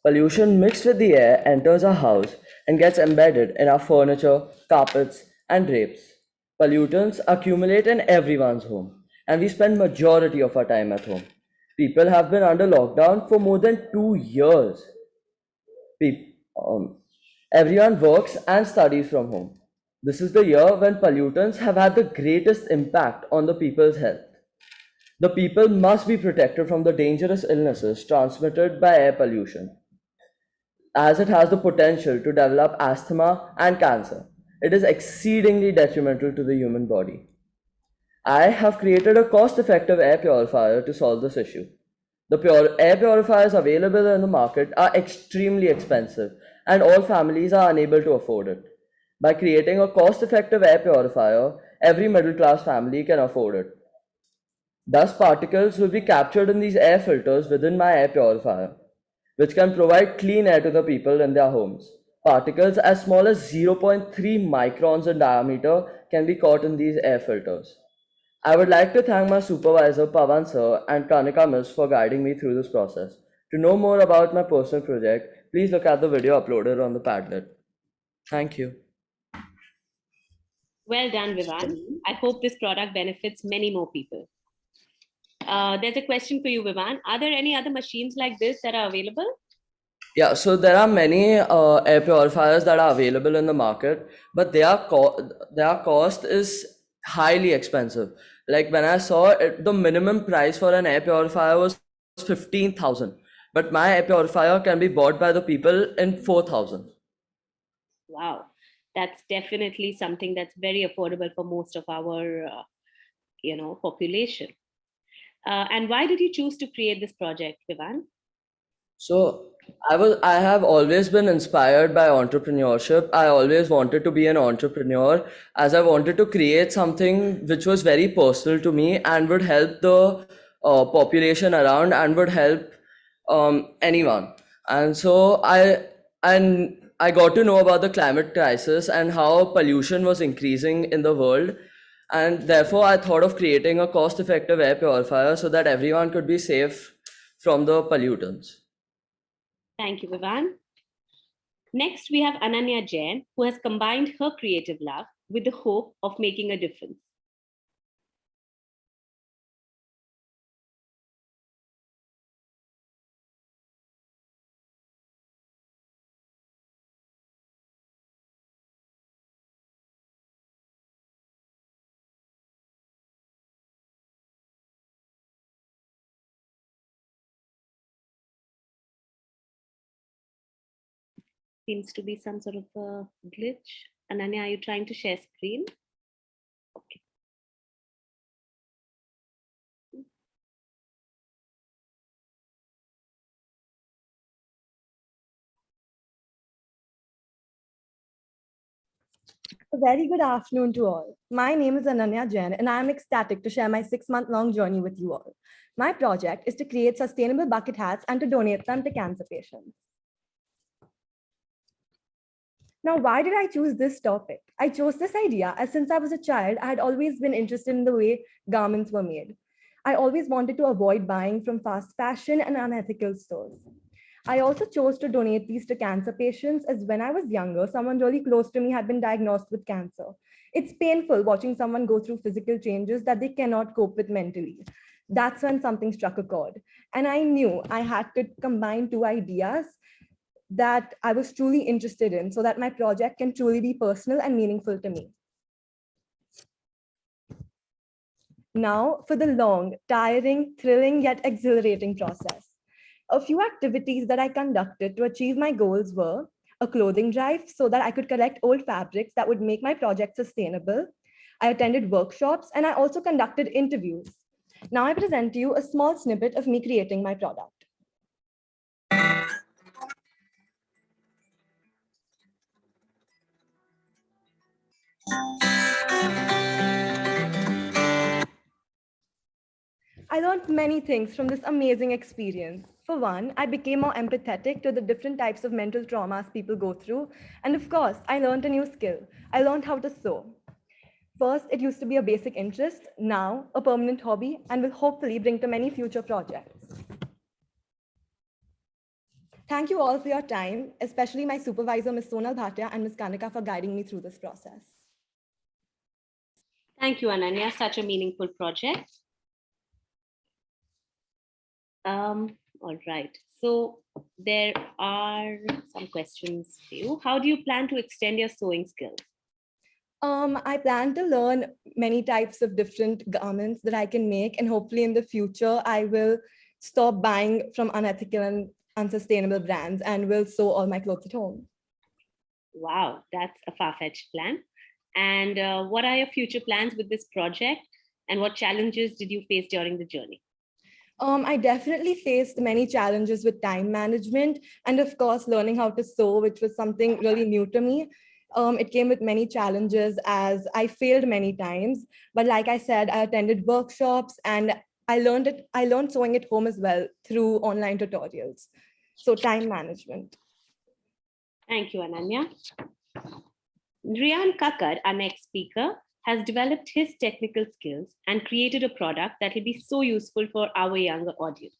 Pollution mixed with the air enters our house and gets embedded in our furniture, carpets, and drapes. Pollutants accumulate in everyone's home, and we spend majority of our time at home. People have been under lockdown for more than 2 years. Peop- um, Everyone works and studies from home. This is the year when pollutants have had the greatest impact on the people's health. The people must be protected from the dangerous illnesses transmitted by air pollution, as it has the potential to develop asthma and cancer. It is exceedingly detrimental to the human body. I have created a cost-effective air purifier to solve this issue. The air purifiers available in the market are extremely expensive, and all families are unable to afford it. By creating a cost-effective air purifier, every middle-class family can afford it. Thus, particles will be captured in these air filters within my air purifier, which can provide clean air to the people in their homes. Particles as small as 0.3 microns in diameter can be caught in these air filters. I would like to thank my supervisor Pavan sir and Kanika miss for guiding me through this process. To know more about my personal project, please look at the video uploaded on the Padlet. Thank you. Well done, Vivan. I hope this product benefits many more people. There's a question for you, Vivan. Are there any other machines like this that are available? Yeah, so there are many air purifiers that are available in the market, but their cost is highly expensive. Like when I saw it, the minimum price for an air purifier was 15,000, but my air purifier can be bought by the people in 4,000. Wow, that's definitely something that's very affordable for most of our, population. And why did you choose to create this project, Vivan? So I have always been inspired by entrepreneurship. I always wanted to be an entrepreneur, as I wanted to create something which was very personal to me and would help the population around and would help anyone. And so I got to know about the climate crisis and how pollution was increasing in the world. And therefore, I thought of creating a cost-effective air purifier so that everyone could be safe from the pollutants. Thank you, Vivan. Next, we have Ananya Jain, who has combined her creative love with the hope of making a difference. Seems to be some sort of a glitch. Ananya, are you trying to share screen? Okay. A very good afternoon to all. My name is Ananya Jain, and I am ecstatic to share my 6-month-long journey with you all. My project is to create sustainable bucket hats and to donate them to cancer patients. Now, why did I choose this topic? I chose this idea as since I was a child, I had always been interested in the way garments were made. I always wanted to avoid buying from fast fashion and unethical stores. I also chose to donate these to cancer patients as when I was younger, someone really close to me had been diagnosed with cancer. It's painful watching someone go through physical changes that they cannot cope with mentally. That's when something struck a chord. And I knew I had to combine two ideas that I was truly interested in so that my project can truly be personal and meaningful to me. Now for the long, tiring, thrilling, yet exhilarating process. A few activities that I conducted to achieve my goals were a clothing drive so that I could collect old fabrics that would make my project sustainable. I attended workshops and I also conducted interviews. Now I present to you a small snippet of me creating my product. I learned many things from this amazing experience. For one, I became more empathetic to the different types of mental traumas people go through. And of course, I learned a new skill. I learned how to sew. First, it used to be a basic interest, now a permanent hobby, and will hopefully bring to many future projects. Thank you all for your time, especially my supervisor, Ms. Sonal Bhatia, and Ms. Kanika for guiding me through this process. Thank you, Ananya. Such a meaningful project. All right. So there are some questions for you. How do you plan to extend your sewing skills? I plan to learn many types of different garments that I can make, and hopefully in the future, I will stop buying from unethical and unsustainable brands and will sew all my clothes at home. Wow, that's a far-fetched plan. And what are your future plans with this project? And what challenges did you face during the journey? I definitely faced many challenges with time management and of course, learning how to sew, which was something really new to me. It came with many challenges as I failed many times. But like I said, I attended workshops and I learned sewing at home as well through online tutorials. So time management. Thank you, Ananya. Rian Kakar, our next speaker, has developed his technical skills and created a product that will be so useful for our younger audience.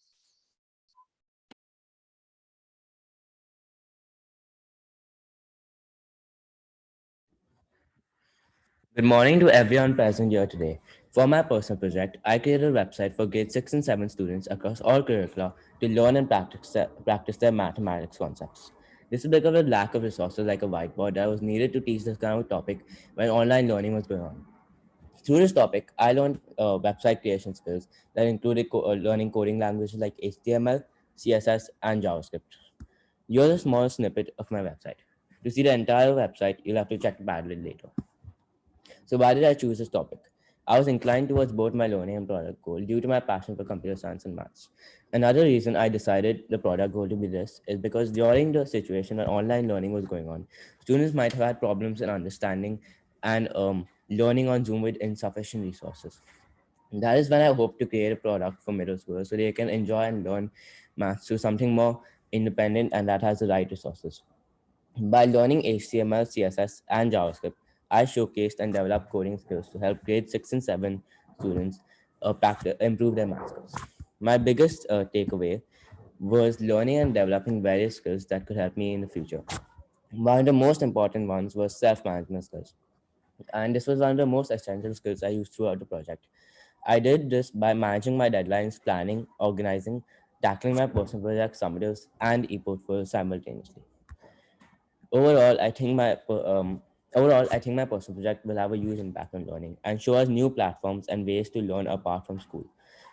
Good morning to everyone present here today. For my personal project, I created a website for grade 6 and 7 students across all curricula to learn and practice their mathematics concepts. This is because of the lack of resources like a whiteboard that was needed to teach this kind of topic when online learning was going on. Through this topic, I learned website creation skills that included learning coding languages like HTML, CSS, and JavaScript. Here's a small snippet of my website. To see the entire website, you'll have to check the Padlet later. So why did I choose this topic? I was inclined towards both my learning and product goal due to my passion for computer science and maths. Another reason I decided the product goal to be this is because during the situation when online learning was going on, students might have had problems in understanding and learning on Zoom with insufficient resources. And that is when I hope to create a product for middle schoolers so they can enjoy and learn maths through something more independent and that has the right resources. By learning HTML, CSS, and JavaScript, I showcased and developed coding skills to help grade 6 and 7 students improve their math skills. My biggest takeaway was learning and developing various skills that could help me in the future. One of the most important ones was self-management skills. And this was one of the most essential skills I used throughout the project. I did this by managing my deadlines, planning, organizing, tackling my personal projects, summatives, and e-portfolios simultaneously. Overall, I think my personal project will have a huge impact on learning and show us new platforms and ways to learn apart from school.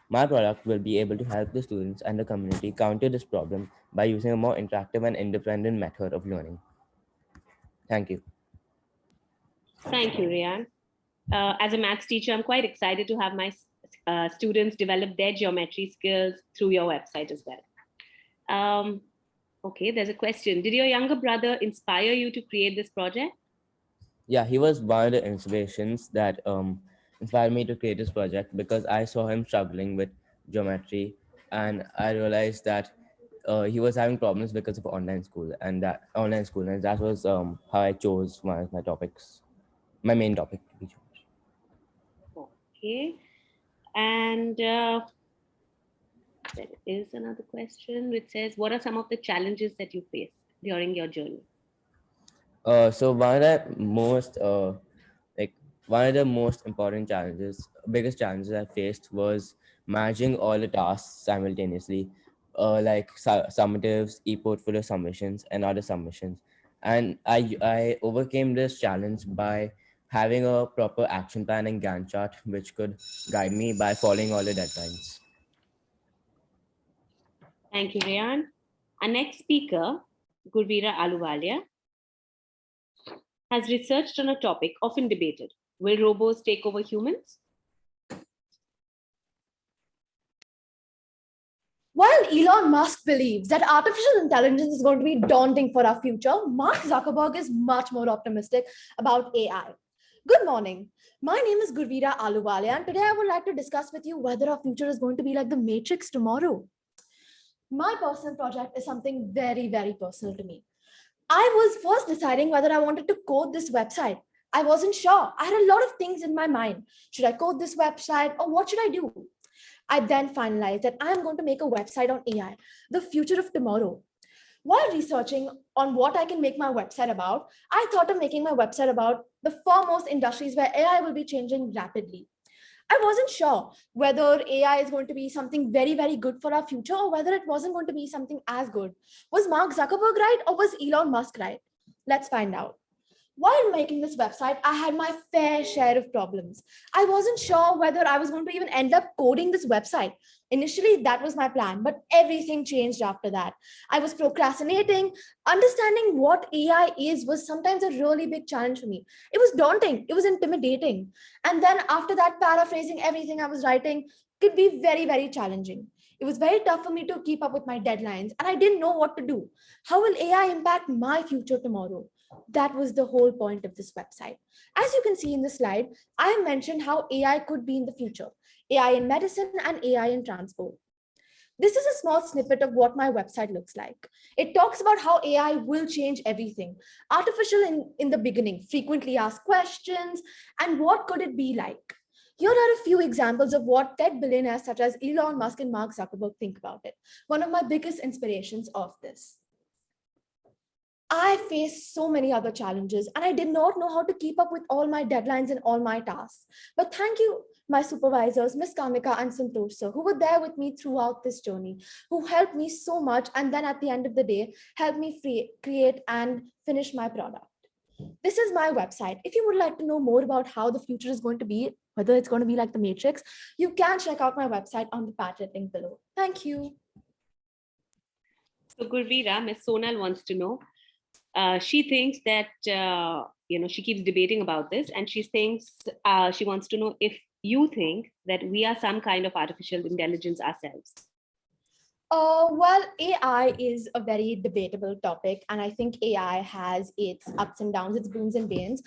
My product will be able to help the students and the community counter this problem by using a more interactive and independent method of learning. Thank you. Thank you, Rian. As a maths teacher, I'm quite excited to have my students develop their geometry skills through your website as well. Okay, there's a question. Did your younger brother inspire you to create this project? Yeah, he was one of the inspirations that inspired me to create this project because I saw him struggling with geometry and I realized that he was having problems because of online school and that was how I chose one of my topics, my main topic to be geometry. Okay, and there is another question which says, what are some of the challenges that you faced during your journey? So one of the most important biggest challenges I faced was managing all the tasks simultaneously, like summatives, e-portfolio submissions, and other submissions. And I overcame this challenge by having a proper action plan and Gantt chart, which could guide me by following all the deadlines. Thank you, Rian. Our next speaker, Gurveera Aluwalia, has researched on a topic often debated. Will robots take over humans? While Elon Musk believes that artificial intelligence is going to be daunting for our future, Mark Zuckerberg is much more optimistic about AI. Good morning. My name is Gurveera Aluwalia, and today I would like to discuss with you whether our future is going to be like the Matrix tomorrow. My personal project is something very, very personal to me. I was first deciding whether I wanted to code this website. I wasn't sure. I had a lot of things in my mind. Should I code this website or what should I do? I then finalized that I'm going to make a website on AI, the future of tomorrow. While researching on what I can make my website about, I thought of making my website about the foremost industries where AI will be changing rapidly. I wasn't sure whether AI is going to be something very, very good for our future or whether it wasn't going to be something as good. Was Mark Zuckerberg right or was Elon Musk right? Let's find out. While making this website, I had my fair share of problems. I wasn't sure whether I was going to even end up coding this website. Initially, that was my plan, but everything changed after that. I was procrastinating. Understanding what AI is was sometimes a really big challenge for me. It was daunting, it was intimidating. And then after that, paraphrasing everything I was writing could be very, very challenging. It was very tough for me to keep up with my deadlines, and I didn't know what to do. How will AI impact my future tomorrow? That was the whole point of this website. As you can see in the slide, I have mentioned how AI could be in the future, AI in medicine and AI in transport. This is a small snippet of what my website looks like. It talks about how AI will change everything. Artificial in the beginning, frequently asked questions, and what could it be like? Here are a few examples of what tech billionaires such as Elon Musk and Mark Zuckerberg think about it. One of my biggest inspirations of this. I faced so many other challenges and I did not know how to keep up with all my deadlines and all my tasks. But thank you, my supervisors, Ms. Kamika and Santosh sir, who were there with me throughout this journey, who helped me so much and then at the end of the day, helped me create and finish my product. This is my website. If you would like to know more about how the future is going to be, whether it's going to be like the Matrix, you can check out my website on the padded link below. Thank you. So Gurveera, Ms. Sonal wants to know, she thinks that, she keeps debating about this and she thinks, she wants to know if you think that we are some kind of artificial intelligence ourselves. Well, AI is a very debatable topic, and I think AI has its ups and downs, its booms and banes.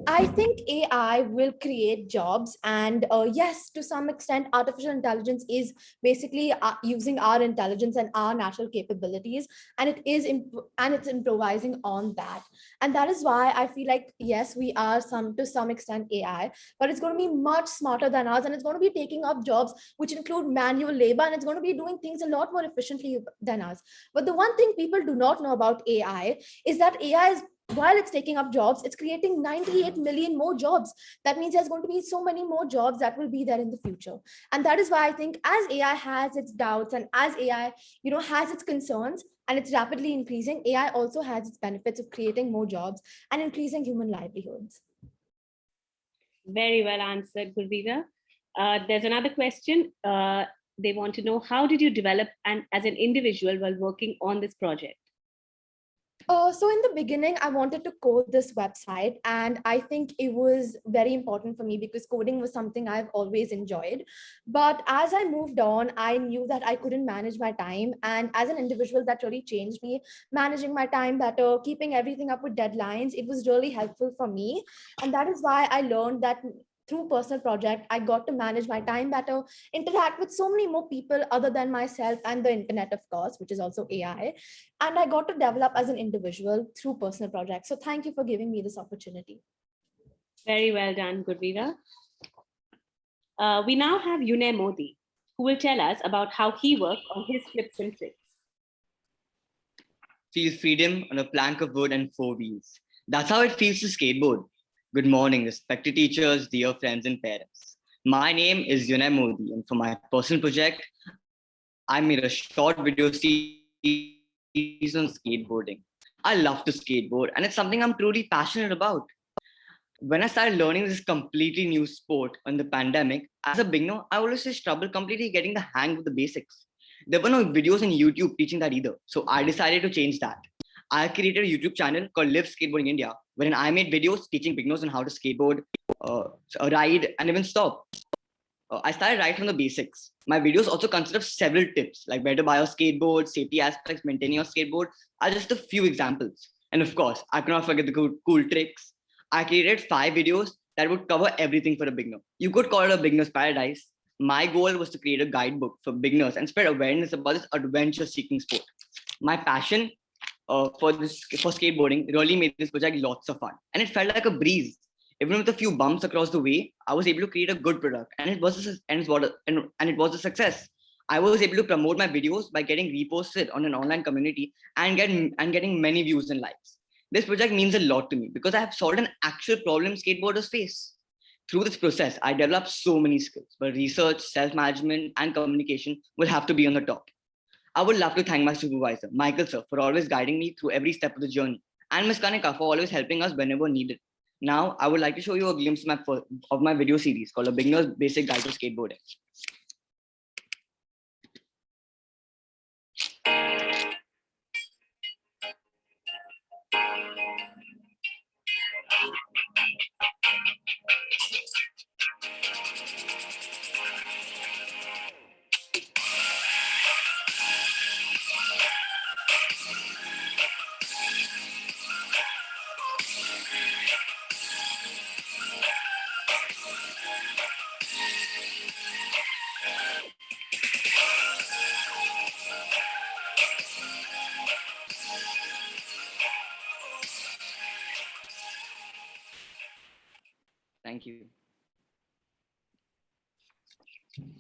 I think AI will create jobs, and yes, to some extent, artificial intelligence is basically using our intelligence and our natural capabilities, and it's improvising on that. And that is why I feel like yes, we are to some extent AI, but it's going to be much smarter than us, and it's going to be taking up jobs which include manual labor, and it's going to be doing things a lot more efficiently than us. But the one thing people do not know about AI is that AI is, while it's taking up jobs, it's creating 98 million more jobs. That means there's going to be so many more jobs that will be there in the future. And that is why I think as AI has its doubts and as AI, has its concerns and it's rapidly increasing, AI also has its benefits of creating more jobs and increasing human livelihoods. Very well answered, Gurveera. There's another question. They want to know, how did you develop as an individual while working on this project? So in the beginning, I wanted to code this website, and I think it was very important for me because coding was something I've always enjoyed. But as I moved on, I knew that I couldn't manage my time. And as an individual, that really changed me. Managing my time better, keeping everything up with deadlines, it was really helpful for me. And that is why I learned that through personal project, I got to manage my time better, interact with so many more people other than myself and the internet, of course, which is also AI. And I got to develop as an individual through personal projects. So thank you for giving me this opportunity. Very well done, Gurveera. We now have Yunay Modi, who will tell us about how he worked on his flips and tricks. Feel freedom on a plank of wood and 4 wheels. That's how it feels to skateboard. Good morning, respected teachers, dear friends and parents. My name is Yunay Modi, and for my personal project, I made a short video series on skateboarding. I love to skateboard, and it's something I'm truly passionate about. When I started learning this completely new sport in the pandemic, as a beginner, I always had trouble completely getting the hang of the basics. There were no videos on YouTube teaching that either, so I decided to change that. I created a YouTube channel called Live Skateboarding India, wherein I made videos teaching beginners on how to skateboard, ride, and even stop. I started right from the basics. My videos also consist of several tips like where to buy a skateboard, safety aspects, maintaining your skateboard are just a few examples. And of course, I cannot forget the cool tricks. I created 5 videos that would cover everything for a beginner. You could call it a beginner's paradise. My goal was to create a guidebook for beginners and spread awareness about this adventure-seeking sport. My passion for skateboarding really made this project lots of fun, and it felt like a breeze. Even with a few bumps across the way, I was able to create a good product, and it was a success. I was able to promote my videos by getting reposted on an online community and getting many views and likes. This project means a lot to me because I have solved an actual problem skateboarders face. Through this process, I developed so many skills, but research, self-management, and communication will have to be on the top. I would love to thank my supervisor, Michael sir, for always guiding me through every step of the journey, and Ms. Kanika for always helping us whenever needed. Now, I would like to show you a glimpse of my video series called A Beginner's Basic Guide to Skateboarding. Thank you.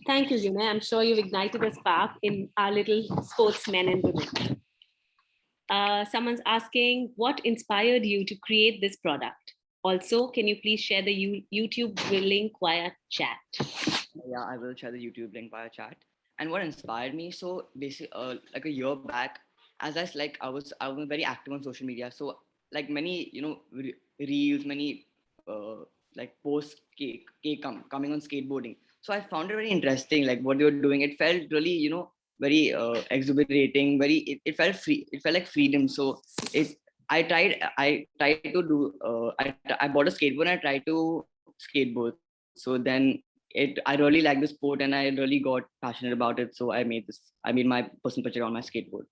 Thank you, Yune. I'm sure you've ignited a spark in our little sportsmen and women. Someone's asking, what inspired you to create this product? Also, can you please share the YouTube link via chat? Yeah, I will share the YouTube link via chat. And what inspired me? So basically, like a year back, I was very active on social media. So like many reels, many like posts coming on skateboarding. So I found it very interesting, like what they were doing. It felt really very exhilarating. It felt free. It felt like freedom. So I tried to do. I bought a skateboard and I tried to skateboard. So then I really like the sport and I really got passionate about it. So I made my personal project on my skateboard.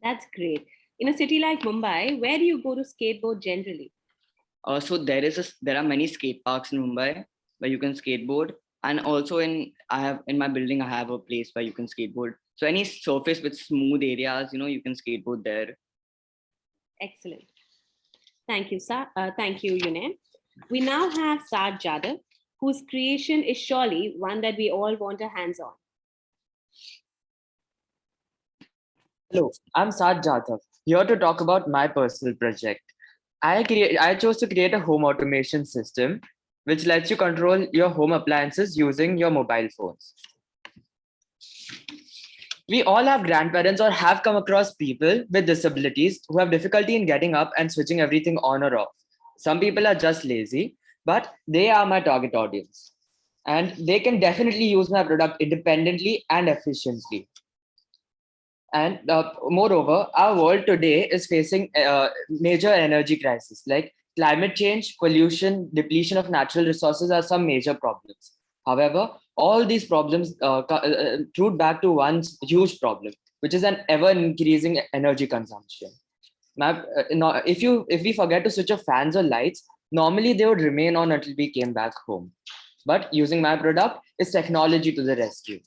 That's great. In a city like Mumbai, where do you go to skateboard generally? So there are many skate parks in Mumbai where you can skateboard, and also in my building I have a place where you can skateboard. So any surface with smooth areas, you can skateboard there. Excellent. Thank you, sir. Thank you, Yune. We now have Saad Jadhav, whose creation is surely one that we all want a hands on. Hello, I'm Saad Jadhav, here to talk about my personal project. I chose to create a home automation system which lets you control your home appliances using your mobile phones. We all have grandparents or have come across people with disabilities who have difficulty in getting up and switching everything on or off. Some people are just lazy, but they are my target audience. And they can definitely use my product independently and efficiently. And moreover, our world today is facing major energy crisis like climate change, pollution, depletion of natural resources are some major problems. However, all these problems root back to one huge problem, which is an ever-increasing energy consumption. Now, if we forget to switch off fans or lights, normally they would remain on until we came back home. But using my product is technology to the rescue.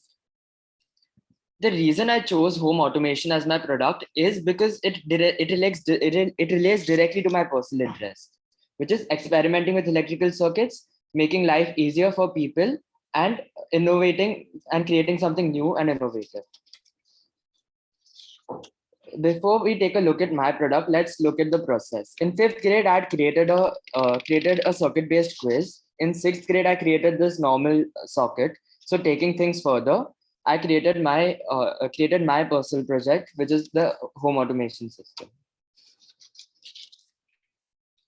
The reason I chose home automation as my product is because it relates directly to my personal interest, which is experimenting with electrical circuits, making life easier for people, and innovating and creating something new and innovative. Before we take a look at my product, let's look at the process. In 5th grade, I had created a circuit-based quiz. In 6th grade, I created this normal socket. So taking things further, I created my personal project, which is the home automation system.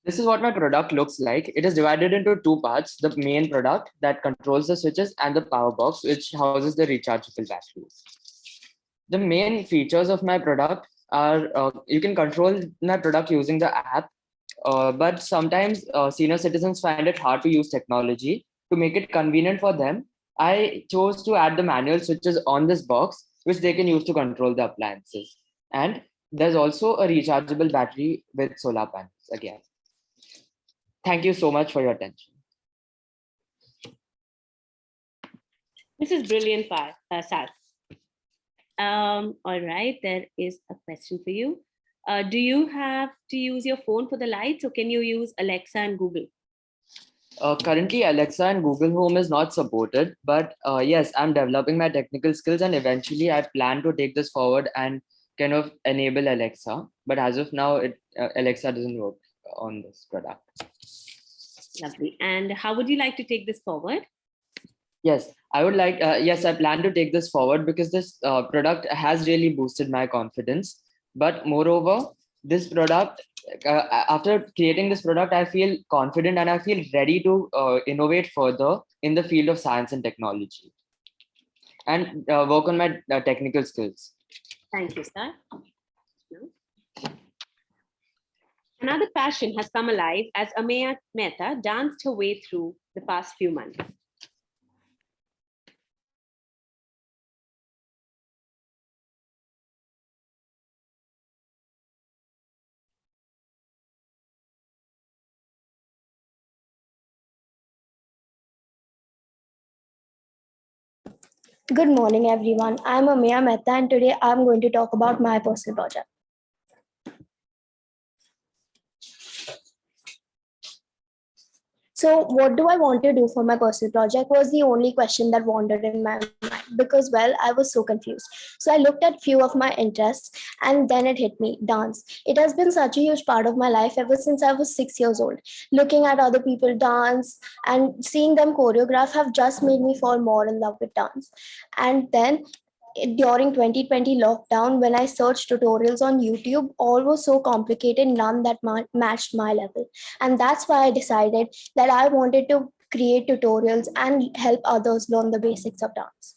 This is what my product looks like. It is divided into 2 parts: the main product that controls the switches and the power box, which houses the rechargeable batteries. The main features of my product are you can control my product using the app, but sometimes senior citizens find it hard to use technology. To make it convenient for them, I chose to add the manual switches on this box, which they can use to control the appliances. And there's also a rechargeable battery with solar panels again. Thank you so much for your attention. This is brilliant, Sal. All right, there is a question for you. Do you have to use your phone for the lights, or can you use Alexa and Google? Currently, Alexa and Google Home is not supported, but yes, I'm developing my technical skills, and eventually, I plan to take this forward and kind of enable Alexa. But as of now, Alexa doesn't work on this product. Lovely. And how would you like to take this forward? Yes, I would like. Yes, I plan to take this forward because this product has really boosted my confidence. But moreover, this product, after creating this product, I feel confident and I feel ready to innovate further in the field of science and technology and work on my technical skills. Thank you, sir. Another passion has come alive as Ameya Mehta danced her way through the past few months. Good morning, everyone. I'm Ameya Mehta, and today I'm going to talk about my personal project. So, what do I want to do for my personal project was the only question that wandered in my mind because, well, I was so confused. So, I looked at few of my interests and then it hit me dance. It has been such a huge part of my life ever since I was 6 years old. Looking at other people dance and seeing them choreograph have just made me fall more in love with dance. And then during 2020 lockdown, when I searched tutorials on YouTube, all was so complicated, none that matched my level. And that's why I decided that I wanted to create tutorials and help others learn the basics of dance.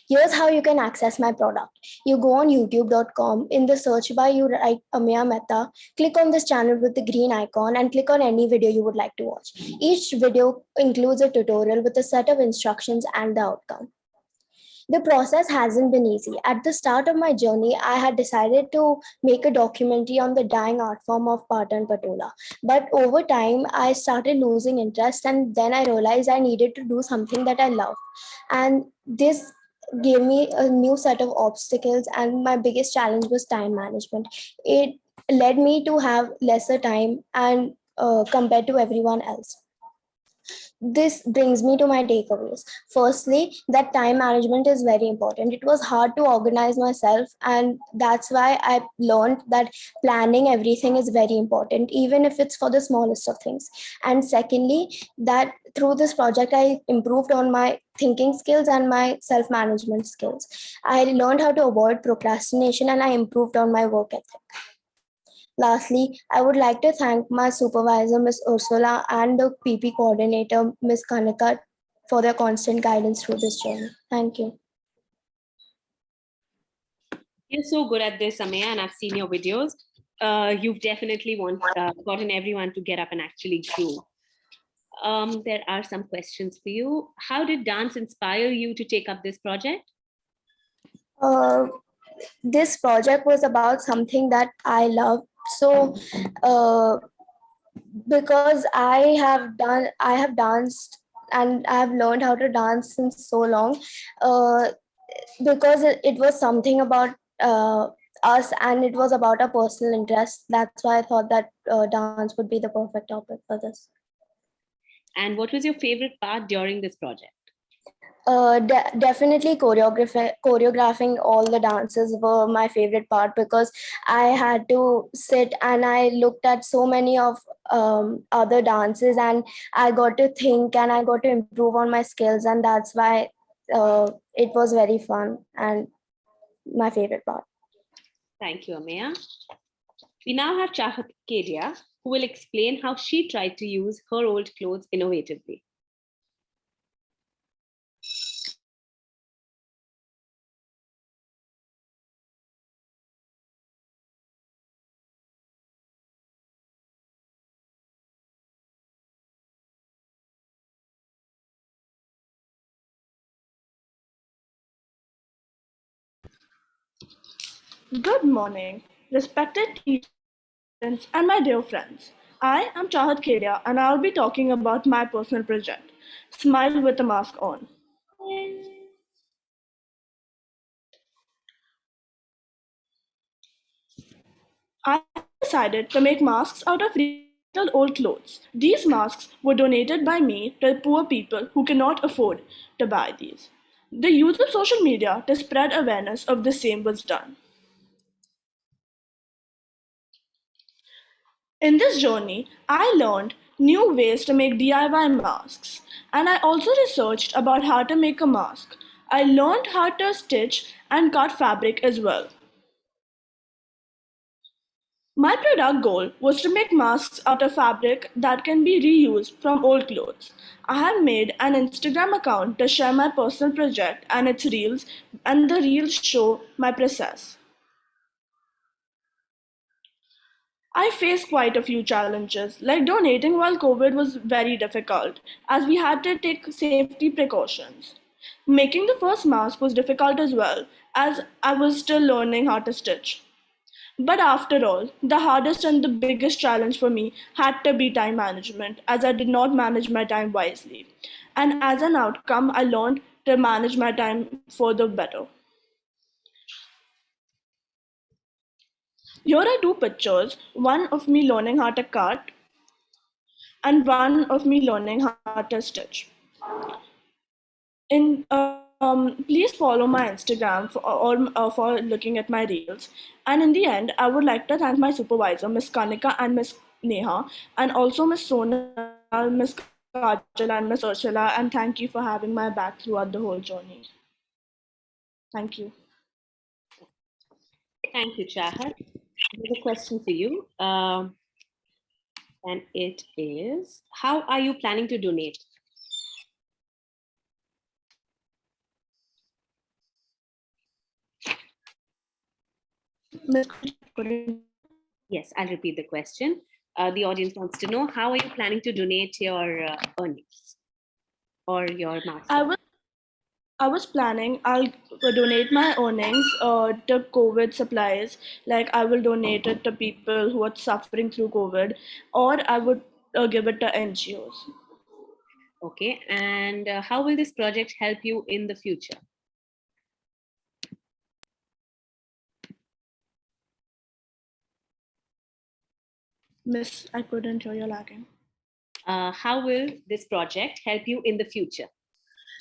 Here's how you can access my product. You go on youtube.com. In the search bar, you write Ameya Mehta, click on this channel with the green icon and click on any video you would like to watch. Each video includes a tutorial with a set of instructions and the outcome. The process hasn't been easy. At the start of my journey, I had decided to make a documentary on the dying art form of Patan Patola. But over time, I started losing interest, and then I realized I needed to do something that I love. And this gave me a new set of obstacles, and my biggest challenge was time management. It led me to have lesser time and compared to everyone else. This brings me to my takeaways. Firstly, that time management is very important. It was hard to organize myself, and that's why I learned that planning everything is very important, even if it's for the smallest of things. And secondly, that through this project, I improved on my thinking skills and my self management skills. I learned how to avoid procrastination and I improved on my work ethic. Lastly, I would like to thank my supervisor, Ms. Ursula, and the PP coordinator, Ms. Kanika, for their constant guidance through this journey. Thank you. You're so good at this, Ameya, and I've seen your videos. You've definitely gotten everyone to get up and actually do. There are some questions for you. How did dance inspire you to take up this project? This project was about something that I love. So, because I have danced and I have learned how to dance since so long. Because it was something about us and it was about our personal interest. That's why I thought that dance would be the perfect topic for this. And what was your favorite part during this project? Definitely choreographing all the dances were my favorite part because I had to sit and I looked at so many of other dances and I got to think and I got to improve on my skills, and that's why it was very fun and my favorite part. Thank you, Ameya. We now have Chahat Kedia, who will explain how she tried to use her old clothes innovatively. Good morning, respected teachers, parents, and my dear friends. I am Chahat Kedia and I'll be talking about my personal project, Smile with a Mask On. I decided to make masks out of recycled old clothes. These masks were donated by me to poor people who cannot afford to buy these. The use of social media to spread awareness of the same was done. In this journey, I learned new ways to make DIY masks, and I also researched about how to make a mask. I learned how to stitch and cut fabric as well. My product goal was to make masks out of fabric that can be reused from old clothes. I have made an Instagram account to share my personal project and its reels, and the reels show my process. I faced quite a few challenges, like donating while COVID was very difficult, as we had to take safety precautions. Making the first mask was difficult as well, as I was still learning how to stitch. But after all, the hardest and the biggest challenge for me had to be time management, as I did not manage my time wisely. And as an outcome, I learned to manage my time further better. Here are two pictures, one of me learning how to cut and one of me learning how to stitch. Please follow my Instagram for looking at my reels. And in the end, I would like to thank my supervisor, Miss Kanika and Miss Neha, and also Miss Sonal, Miss Kajal, and Miss Ursula. And thank you for having my back throughout the whole journey. Thank you. Thank you, Chahat. There's a question for you. And it is, how are you planning to donate? Yes, I'll repeat the question. The audience wants to know, how are you planning to donate your earnings or your master? I was planning I'll donate my earnings to COVID supplies. Like I will donate it to people who are suffering through COVID, or I would give it to NGOs. Okay, and how will this project help you in the future? Miss, I couldn't hear you lagging. How will this project help you in the future?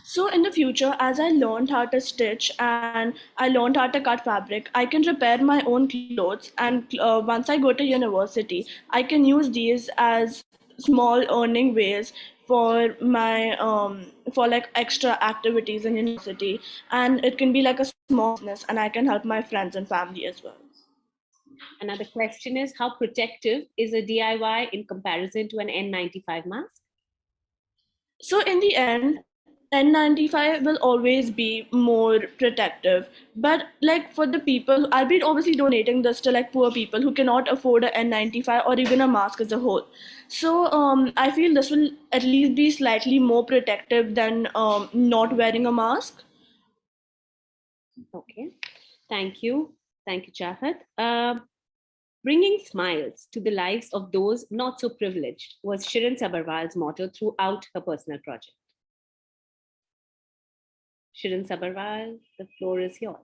So in the future, as I learned how to stitch and I learned how to cut fabric, I can repair my own clothes. And once I go to university, I can use these as small earning ways for my for like extra activities in university, and it can be like a small business, and I can help my friends and family as well. Another question is, how protective is a DIY in comparison to an N95 mask? So in the end, N95 will always be more protective. But like for the people, I'll be obviously donating this to like poor people who cannot afford a N95 or even a mask as a whole. So I feel this will at least be slightly more protective than not wearing a mask. Okay, thank you. Thank you, Chahat. Bringing smiles to the lives of those not so privileged was Shirin Sabarwal's motto throughout her personal project. Shirin Sabarwal, the floor is yours.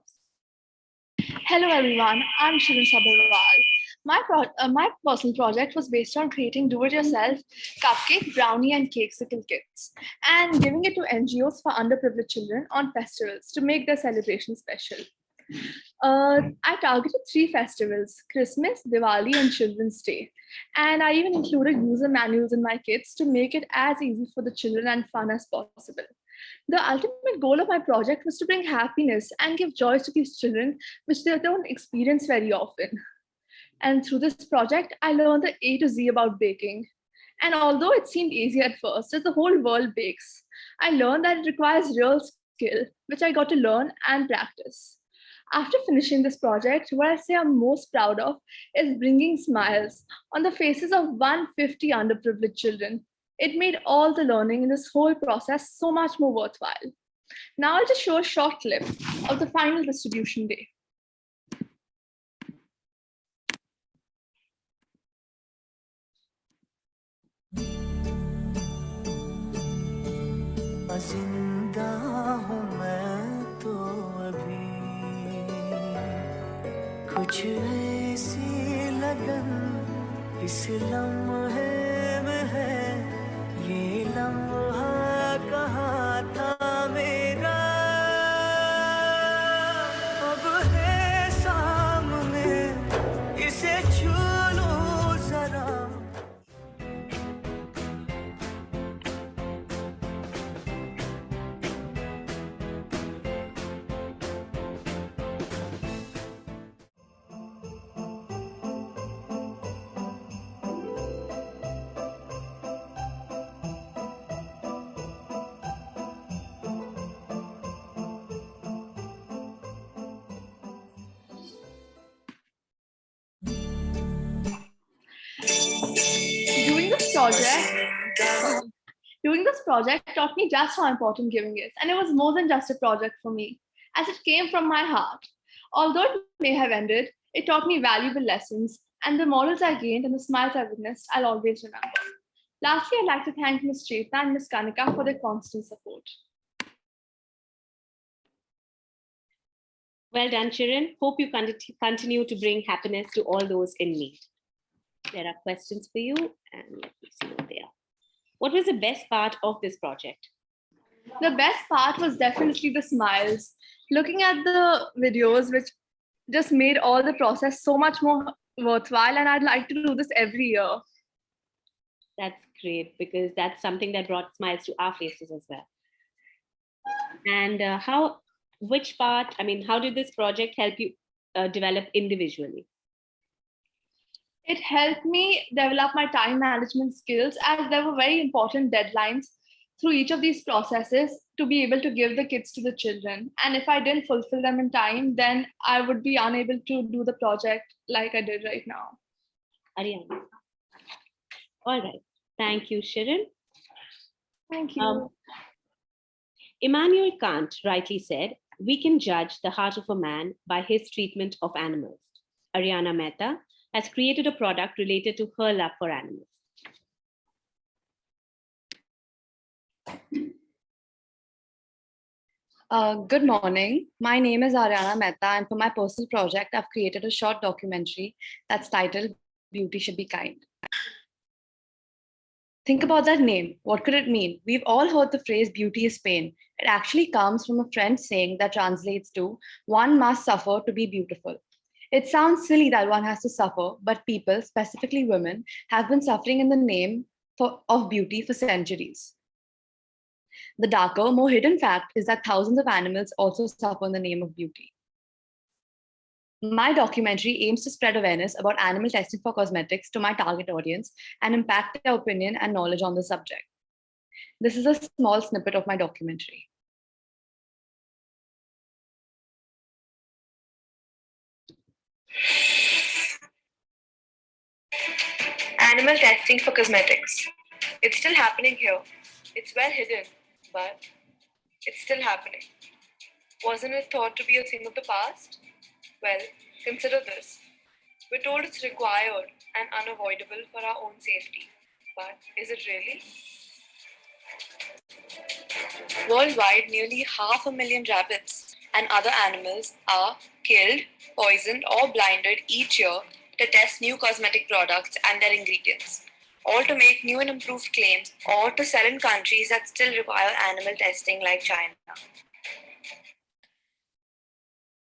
Hello everyone, I'm Shirin Sabharwal. My personal project was based on creating do-it-yourself cupcake, brownie, and cakesicle kits, and giving it to NGOs for underprivileged children on festivals to make their celebration special. I targeted 3 festivals: Christmas, Diwali, and Children's Day. And I even included user manuals in my kits to make it as easy for the children and fun as possible. The ultimate goal of my project was to bring happiness and give joy to these children, which they don't experience very often. And through this project, I learned the A to Z about baking. And although it seemed easy at first, as the whole world bakes, I learned that it requires real skill, which I got to learn and practice. After finishing this project, what I say I'm most proud of is bringing smiles on the faces of 150 underprivileged children. It made all the learning in this whole process so much more worthwhile. Now I'll just show a short clip of the final distribution day. जिंदा हूँ मैं तो अभी कुछ ऐसी लगन इस लम्हे में है ये लम्हा कहाँ था मेरा अब है सामने इसे छू लो जरा Doing this project, doing this project taught me just how important giving is, and it was more than just a project for me, as it came from my heart. Although it may have ended, it taught me valuable lessons, and the morals I gained and the smiles I witnessed, I'll always remember. Lastly, I'd like to thank Ms. Chetna and Ms. Kanika for their constant support. Well done, Chiran. Hope you continue to bring happiness to all those in need. There are questions for you, and let me see what they are. What was the best part of this project? The best part was definitely the smiles. Looking at the videos, which just made all the process so much more worthwhile, and I'd like to do this every year. That's great, because that's something that brought smiles to our faces as well. And how did this project help you develop individually? It helped me develop my time management skills, as there were very important deadlines through each of these processes to be able to give the kits to the children. And if I didn't fulfill them in time, then I would be unable to do the project like I did right now. Ariana. All right. Thank you, Shirin. Thank you. Immanuel Kant rightly said, "We can judge the heart of a man by his treatment of animals." Ariana Mehta has created a product related to her love for animals. Good morning. My name is Ariana Mehta, and for my personal project, I've created a short documentary that's titled Beauty Should Be Kind. Think about that name. What could it mean? We've all heard the phrase beauty is pain. It actually comes from a French saying that translates to one must suffer to be beautiful. It sounds silly that one has to suffer, but people, specifically women, have been suffering in the name of beauty for centuries. The darker, more hidden fact is that thousands of animals also suffer in the name of beauty. My documentary aims to spread awareness about animal testing for cosmetics to my target audience and impact their opinion and knowledge on the subject. This is a small snippet of my documentary. Animal testing for cosmetics. It's still happening here. It's well hidden, but it's still happening. Wasn't it thought to be a thing of the past? Well, consider this. We're told it's required and unavoidable for our own safety. But is it really? Worldwide, nearly 500,000 rabbits and other animals are killed, poisoned, or blinded each year to test new cosmetic products and their ingredients, all to make new and improved claims or to sell in countries that still require animal testing like China.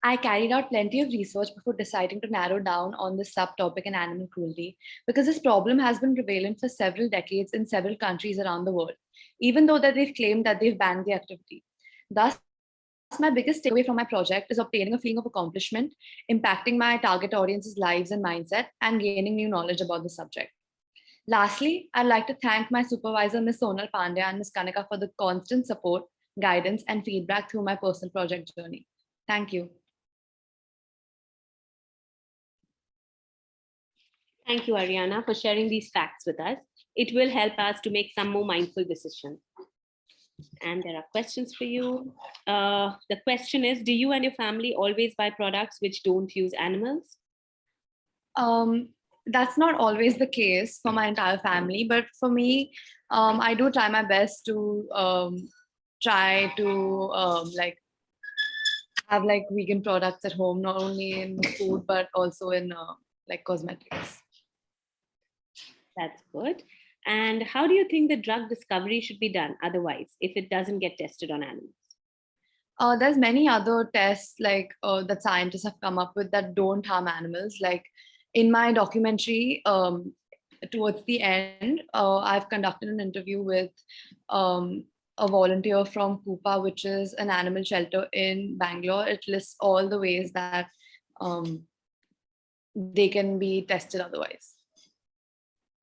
I carried out plenty of research before deciding to narrow down on this subtopic in animal cruelty, because this problem has been prevalent for several decades in several countries around the world, even though that they've claimed that they've banned the activity. Thus, my biggest takeaway from my project is obtaining a feeling of accomplishment, impacting my target audience's lives and mindset, and gaining new knowledge about the subject. Lastly, I'd like to thank my supervisor, Ms. Sonal Pandya and Ms. Kanika for the constant support, guidance, and feedback through my personal project journey. Thank you. Thank you, Ariana, for sharing these facts with us. It will help us to make some more mindful decisions. And there are questions for you. The question is, do you and your family always buy products which don't use animals? That's not always the case for my entire family, but for me, I do try my best to try to like have like vegan products at home, not only in food but also in like cosmetics. That's good. And how do you think the drug discovery should be done otherwise if it doesn't get tested on animals? There's many other tests like that scientists have come up with that don't harm animals. Like in my documentary, towards the end, I've conducted an interview with a volunteer from Kupa, which is an animal shelter in Bangalore. It lists all the ways that they can be tested otherwise.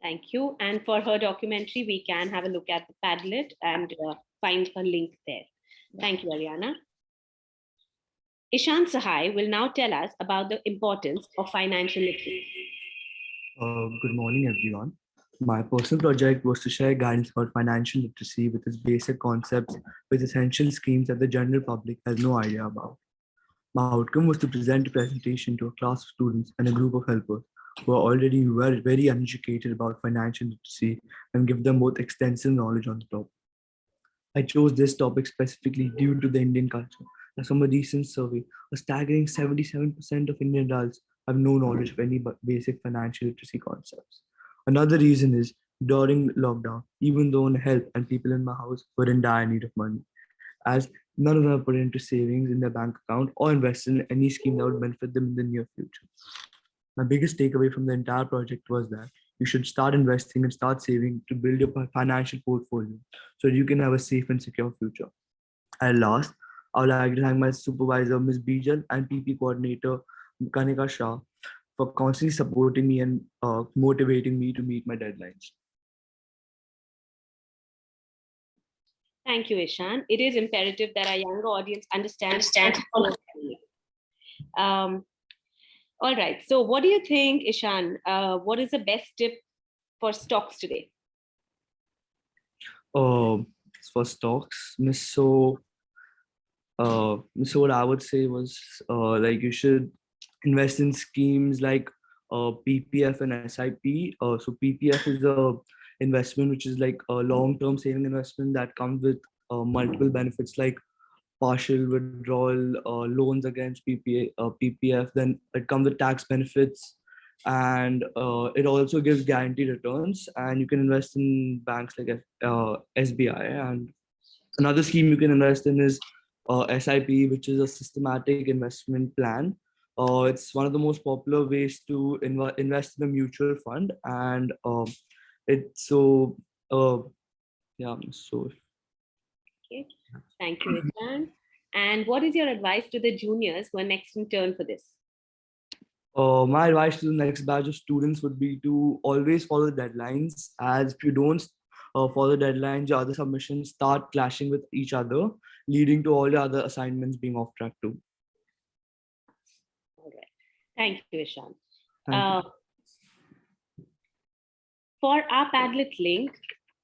Thank you. And for her documentary, we can have a look at the Padlet and find a link there. Thank you, Ariana. Ishan Sahai will now tell us about the importance of financial literacy. Good morning, everyone. My personal project was to share guidance about financial literacy with its basic concepts with essential schemes that the general public has no idea about. My outcome was to present a presentation to a class of students and a group of helpers who are already very uneducated about financial literacy and give them both extensive knowledge on the topic. I chose this topic specifically due to the Indian culture. As from a recent survey, a staggering 77% of Indian adults have no knowledge of any basic financial literacy concepts. Another reason is during lockdown, even though on help and people in my house were in dire need of money, as none of them put into savings in their bank account or invested in any scheme that would benefit them in the near future. My biggest takeaway from the entire project was that you should start investing and start saving to build your financial portfolio so that you can have a safe and secure future. At last, I would like to thank my supervisor, Ms. Bijal, and PP coordinator, Kanika Shah, for constantly supporting me and motivating me to meet my deadlines. Thank you, Ishan. It is imperative that our younger audience understands. All right. So what do you think, Ishan? What is the best tip for stocks today? For stocks, so what I would say was like you should invest in schemes like PPF and SIP. So PPF is a investment which is like a long-term saving investment that comes with multiple benefits like partial withdrawal loans against PPF. Then it comes with tax benefits, and it also gives guaranteed returns. And you can invest in banks like SBI. And another scheme you can invest in is SIP, which is a systematic investment plan. It's one of the most popular ways to invest in a mutual fund, and it's so yeah. So okay, thank you, Ishan. And what is your advice to the juniors who are next in turn for this? My advice to the next batch of students would be to always follow the deadlines, as if you don't follow the deadlines, your other submissions start clashing with each other, leading to all the other assignments being off track too. All right. Thank you, Ishan. Thank you. For our Padlet link,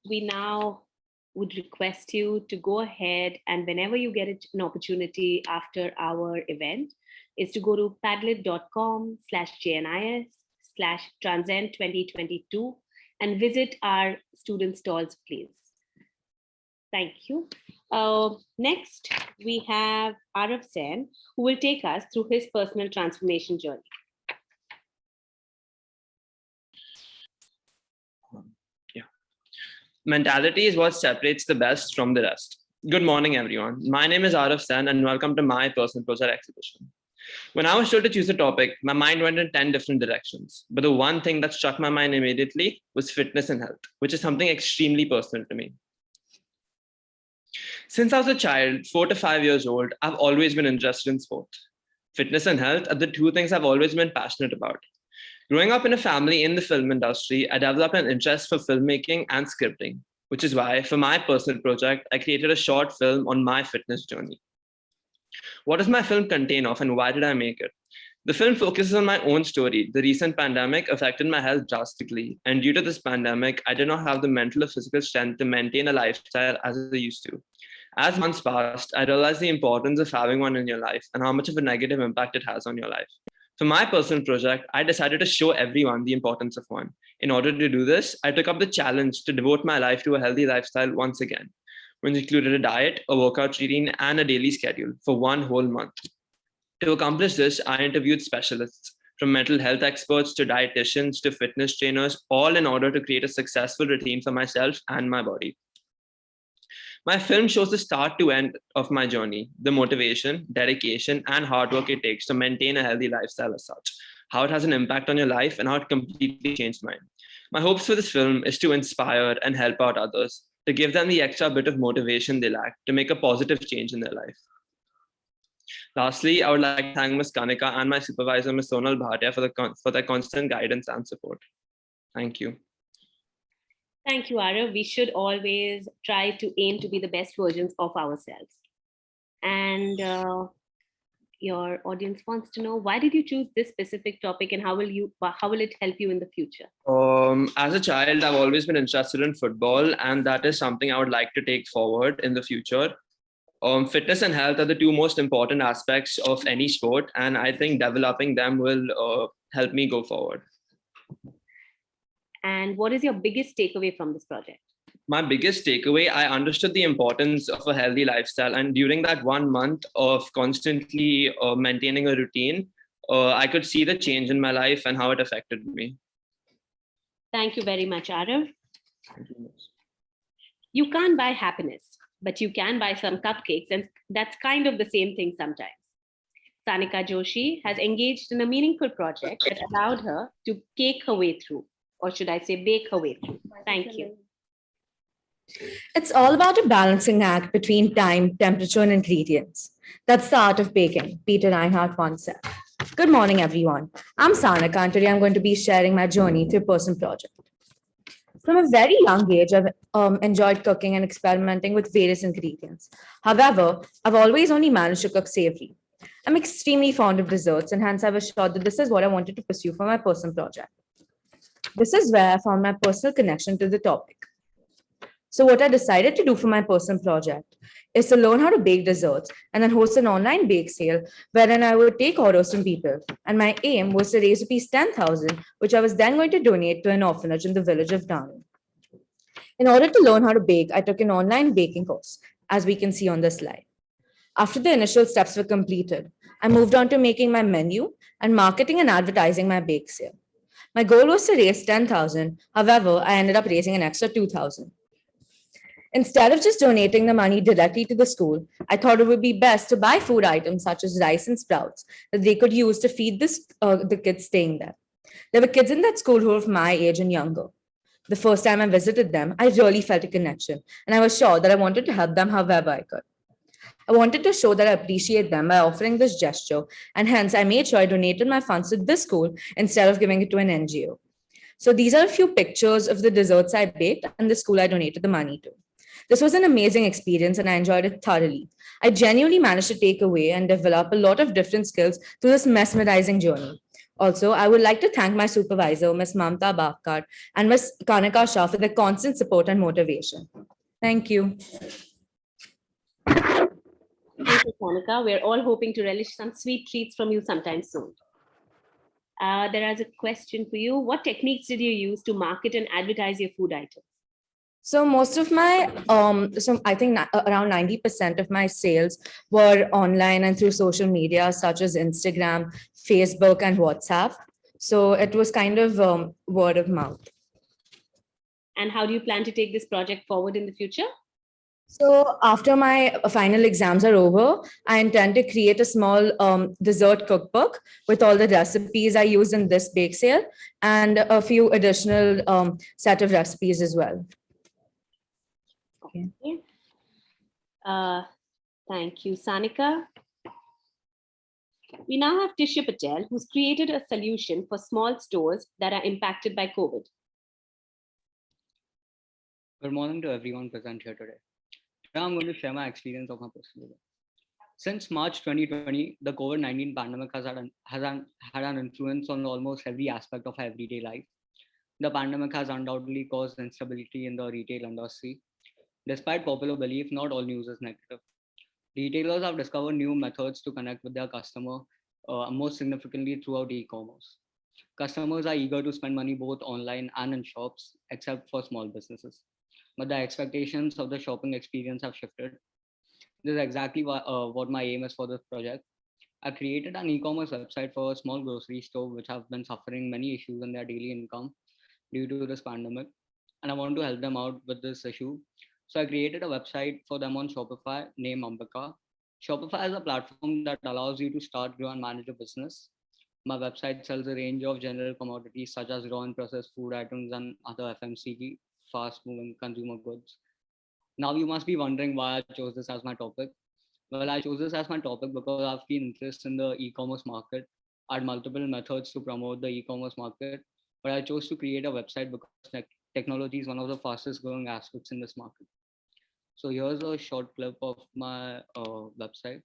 we now would request you to go ahead and whenever you get an opportunity after our event, is to go to padlet.com/JNIS/Transcend 2022 and visit our student stalls, please. Thank you. Next, we have Arav Sen, who will take us through his personal transformation journey. Mentality is what separates the best from the rest. Good morning, everyone. My name is Arav Sen, and welcome to my personal project exhibition. When I was told to choose a topic, my mind went in 10 different directions. But the one thing that struck my mind immediately was fitness and health, which is something extremely personal to me. Since I was a child, 4 to 5 years old, I've always been interested in sport. Fitness and health are the two things I've always been passionate about. Growing up in a family in the film industry, I developed an interest for filmmaking and scripting, which is why, for my personal project, I created a short film on my fitness journey. What does my film contain of, and why did I make it? The film focuses on my own story. The recent pandemic affected my health drastically, and due to this pandemic, I did not have the mental or physical strength to maintain a lifestyle as I used to. As months passed, I realized the importance of having one in your life and how much of a negative impact it has on your life. For my personal project, I decided to show everyone the importance of one. In order to do this, I took up the challenge to devote my life to a healthy lifestyle once again. which included a diet, a workout routine, and a daily schedule for 1 whole month. To accomplish this, I interviewed specialists, from mental health experts to dietitians to fitness trainers, all in order to create a successful routine for myself and my body. My film shows the start to end of my journey, the motivation, dedication, and hard work it takes to maintain a healthy lifestyle as such, how it has an impact on your life, and how it completely changed mine. My hopes for this film is to inspire and help out others, to give them the extra bit of motivation they lack to make a positive change in their life. Lastly, I would like to thank Ms. Kanika and my supervisor, Ms. Sonal Bhatia, for their constant guidance and support. Thank you. Thank you, Arav. We should always try to aim to be the best versions of ourselves. And your audience wants to know, why did you choose this specific topic, and how will it help you in the future? As a child, I've always been interested in football, and that is something I would like to take forward in the future. Fitness and health are the two most important aspects of any sport, and I think developing them will help me go forward. And what is your biggest takeaway from this project? My biggest takeaway, I understood the importance of a healthy lifestyle. And during that 1 month of constantly maintaining a routine, I could see the change in my life and how it affected me. Thank you very much, Arav. You can't buy happiness, but you can buy some cupcakes, and that's kind of the same thing sometimes. Sanika Joshi has engaged in a meaningful project that allowed her to cake her way through, or should I say bake her way through. Thank you. It's all about a balancing act between time, temperature, and ingredients. That's the art of baking, Peter Reinhardt once said. Good morning, everyone. I'm Sanika, and today I'm going to be sharing my journey through a personal project. From a very young age, I've enjoyed cooking and experimenting with various ingredients. However, I've always only managed to cook savory. I'm extremely fond of desserts, and hence I was sure that this is what I wanted to pursue for my personal project. This is where I found my personal connection to the topic. So what I decided to do for my personal project is to learn how to bake desserts and then host an online bake sale wherein I would take orders from people. And my aim was to raise rupees 10,000, which I was then going to donate to an orphanage in the village of Danu. In order to learn how to bake, I took an online baking course, as we can see on this slide. After the initial steps were completed, I moved on to making my menu and marketing and advertising my bake sale. My goal was to raise 10,000. However, I ended up raising an extra 2,000. Instead of just donating the money directly to the school, I thought it would be best to buy food items such as rice and sprouts that they could use to feed the kids staying there. There were kids in that school who were of my age and younger. The first time I visited them, I really felt a connection, and I was sure that I wanted to help them however I could. I wanted to show that I appreciate them by offering this gesture, and hence I made sure I donated my funds to this school instead of giving it to an NGO. So these are a few pictures of the desserts I baked and the school I donated the money to. This was an amazing experience and I enjoyed it thoroughly. I genuinely managed to take away and develop a lot of different skills through this mesmerizing journey. Also, I would like to thank my supervisor, Ms. Mamta Bakkar, and Ms. Kanika Shah for their constant support and motivation. Thank you. Thank you, Kanika. We're all hoping to relish some sweet treats from you sometime soon. There is a question for you. What techniques did you use to market and advertise your food items? So most of my, I think around 90% of my sales were online and through social media, such as Instagram, Facebook, and WhatsApp. So it was kind of word of mouth. And how do you plan to take this project forward in the future? So after my final exams are over, I intend to create a small dessert cookbook with all the recipes I used in this bake sale and a few additional set of recipes as well. Okay. Thank you, Sanika. We now have Tisha Patel, who's created a solution for small stores that are impacted by COVID. Good morning to everyone present here today. Today I'm going to share my experience of my personal life. Since March 2020, the COVID-19 pandemic has had an influence on almost every aspect of our everyday life. The pandemic has undoubtedly caused instability in the retail industry. Despite popular belief, not all news is negative. Retailers have discovered new methods to connect with their customer, most significantly throughout e-commerce. Customers are eager to spend money both online and in shops, except for small businesses. but the expectations of the shopping experience have shifted. This is exactly what my aim is for this project. I created an e-commerce website for a small grocery store which have been suffering many issues in their daily income due to this pandemic, and I want to help them out with this issue. So I created a website for them on Shopify named Ambika. Shopify is a platform that allows you to start, grow, and manage a business. My website sells a range of general commodities such as raw and processed food items and other FMCG, fast-moving consumer goods. Now you must be wondering why I chose this as my topic. Well, I chose this as my topic because I've been interested in the e-commerce market. I had multiple methods to promote the e-commerce market, but I chose to create a website because technology is one of the fastest growing aspects in this market. So here's a short clip of my website.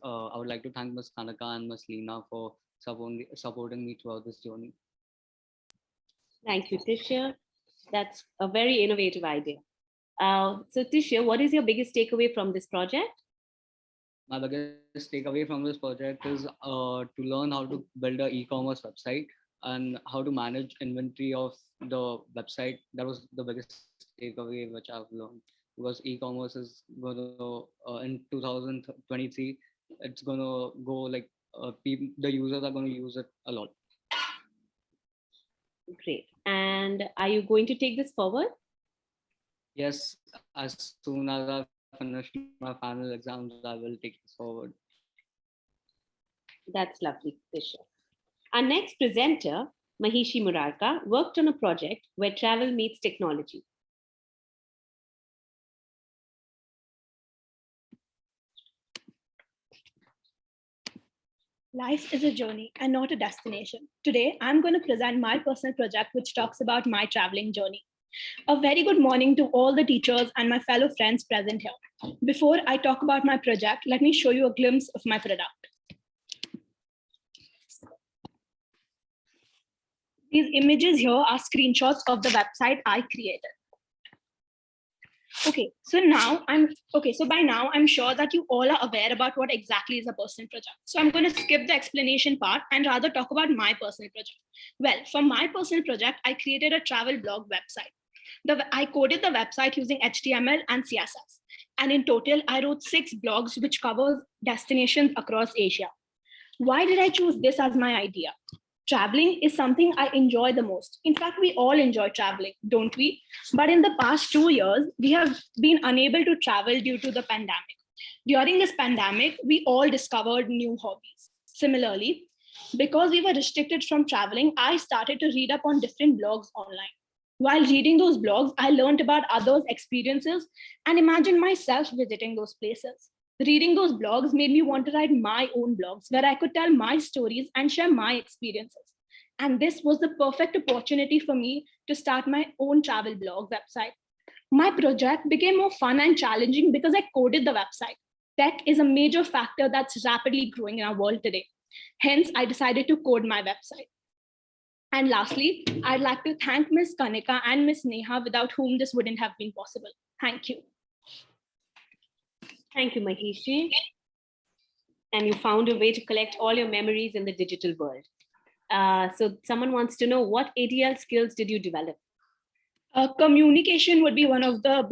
I would like to thank Miss Kanaka and Miss Leena for supporting me throughout this journey. Thank you, Tisha. That's a very innovative idea. So Tisha, what is your biggest takeaway from this project? My biggest takeaway from this project is to learn how to build an e-commerce website and how to manage inventory of the website. That was the biggest takeaway which I've learned, because e-commerce is going to in 2023, it's going to go like the users are going to use it a lot. Great. And are you going to take this forward? Yes, as soon as I finish my final exams, I will take this forward. That's lovely, Tisha. Our next presenter, Mahishi Murarka, worked on a project where travel meets technology. Life is a journey and not a destination. Today, I'm going to present my personal project, which talks about my traveling journey. A very good morning to all the teachers and my fellow friends present here. Before I talk about my project, let me show you a glimpse of my product. These images here are screenshots of the website I created. So by now I'm sure that you all are aware about what exactly is a personal project. So I'm going to skip the explanation part and rather talk about my personal project. Well, for my personal project, I created a travel blog website. I coded the website using HTML and CSS. And in total, I wrote 6 blogs which covers destinations across Asia. Why did I choose this as my idea? Traveling is something I enjoy the most. In fact, we all enjoy traveling, don't we? But in the past 2 years, we have been unable to travel due to the pandemic. During this pandemic, we all discovered new hobbies. Similarly, because we were restricted from traveling, I started to read up on different blogs online. While reading those blogs, I learned about others' experiences and imagined myself visiting those places. Reading those blogs made me want to write my own blogs where I could tell my stories and share my experiences. And this was the perfect opportunity for me to start my own travel blog website. My project became more fun and challenging because I coded the website. Tech is a major factor that's rapidly growing in our world today. Hence, I decided to code my website. And lastly, I'd like to thank Ms. Kanika and Ms. Neha, without whom this wouldn't have been possible. Thank you. Thank you, Mahishi. And you found a way to collect all your memories in the digital world. So someone wants to know, what ATL skills did you develop? Communication would be one of the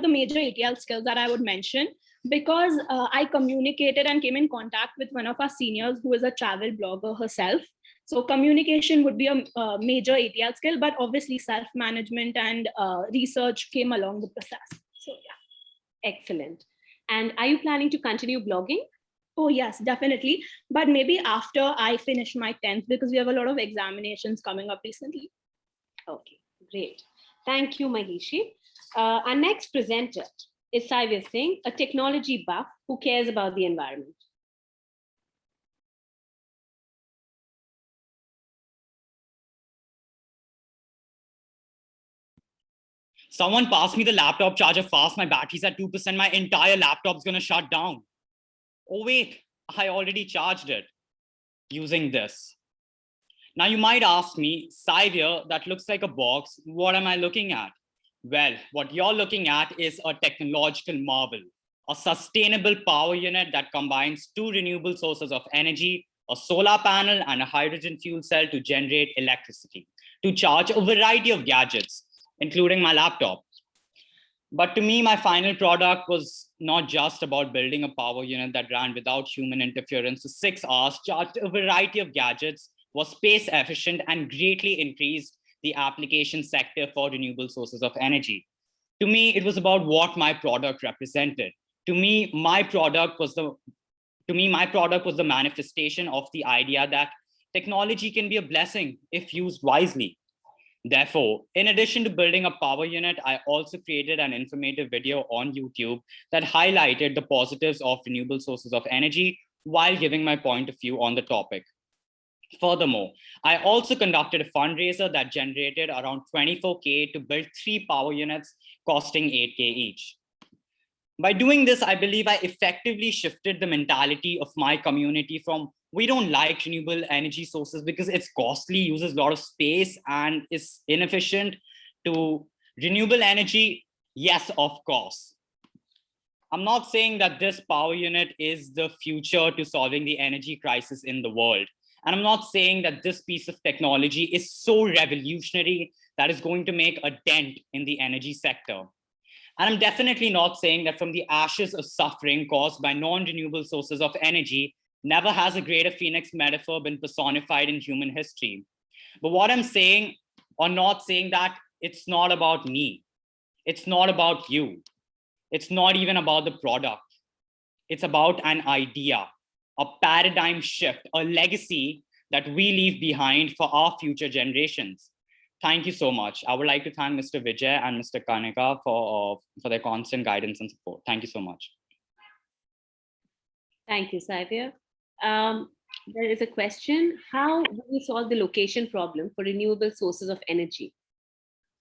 major ATL skills that I would mention, because I communicated and came in contact with one of our seniors who is a travel blogger herself. So communication would be a major ATL skill, but obviously self-management and research came along the process. So yeah. Excellent. And are you planning to continue blogging? Oh yes, definitely. But maybe after I finish my 10th, because we have a lot of examinations coming up recently. Okay, great. Thank you, Mahishi. Our next presenter is Saivir Singh, a technology buff who cares about the environment. Someone pass me the laptop charger fast. My battery's at 2%. My entire laptop's gonna shut down. Oh wait, I already charged it using this. Now you might ask me, Saivir, that looks like a box. What am I looking at? Well, what you're looking at is a technological marvel, a sustainable power unit that combines two renewable sources of energy, a solar panel and a hydrogen fuel cell to generate electricity, to charge a variety of gadgets, including my laptop. But to me, my final product was not just about building a power unit that ran without human interference for 6 hours, charged a variety of gadgets, was space efficient, and greatly increased the application sector for renewable sources of energy. To me, it was about what my product represented. To me, my product was the manifestation of the idea that technology can be a blessing if used wisely. Therefore, in addition to building a power unit, I also created an informative video on YouTube that highlighted the positives of renewable sources of energy while giving my point of view on the topic. Furthermore, I also conducted a fundraiser that generated around 24K to build 3 power units costing 8K each. By doing this, I believe I effectively shifted the mentality of my community from we don't like renewable energy sources because it's costly, uses a lot of space, and is inefficient, to renewable energy, yes, of course. I'm not saying that this power unit is the future to solving the energy crisis in the world. And I'm not saying that this piece of technology is so revolutionary that is going to make a dent in the energy sector. And I'm definitely not saying that from the ashes of suffering caused by non-renewable sources of energy, never has a greater phoenix metaphor been personified in human history. But what I'm saying, or not saying, that it's not about me. It's not about you. It's not even about the product. It's about an idea, a paradigm shift, a legacy that we leave behind for our future generations. Thank you so much. I would like to thank Mr. Vijay and Mr. Kanika for their constant guidance and support. Thank you so much. Thank you, Saivir. There is a question: how do we solve the location problem for renewable sources of energy?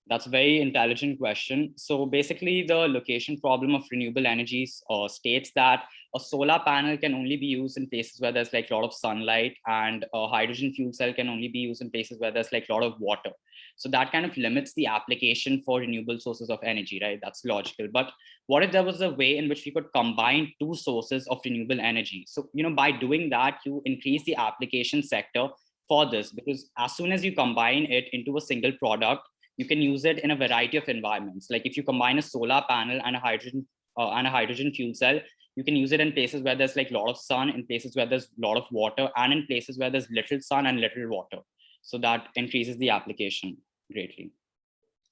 That's a very intelligent question. So basically, the location problem of renewable energies states that a solar panel can only be used in places where there's like a lot of sunlight, and a hydrogen fuel cell can only be used in places where there's like a lot of water. So that kind of limits the application for renewable sources of energy, right? That's logical. But what if there was a way in which we could combine 2 sources of renewable energy? So, by doing that, you increase the application sector for this, because as soon as you combine it into a single product, you can use it in a variety of environments. Like if you combine a solar panel and a hydrogen fuel cell, you can use it in places where there's like a lot of sun, in places where there's a lot of water, and in places where there's little sun and little water. So that increases the application greatly.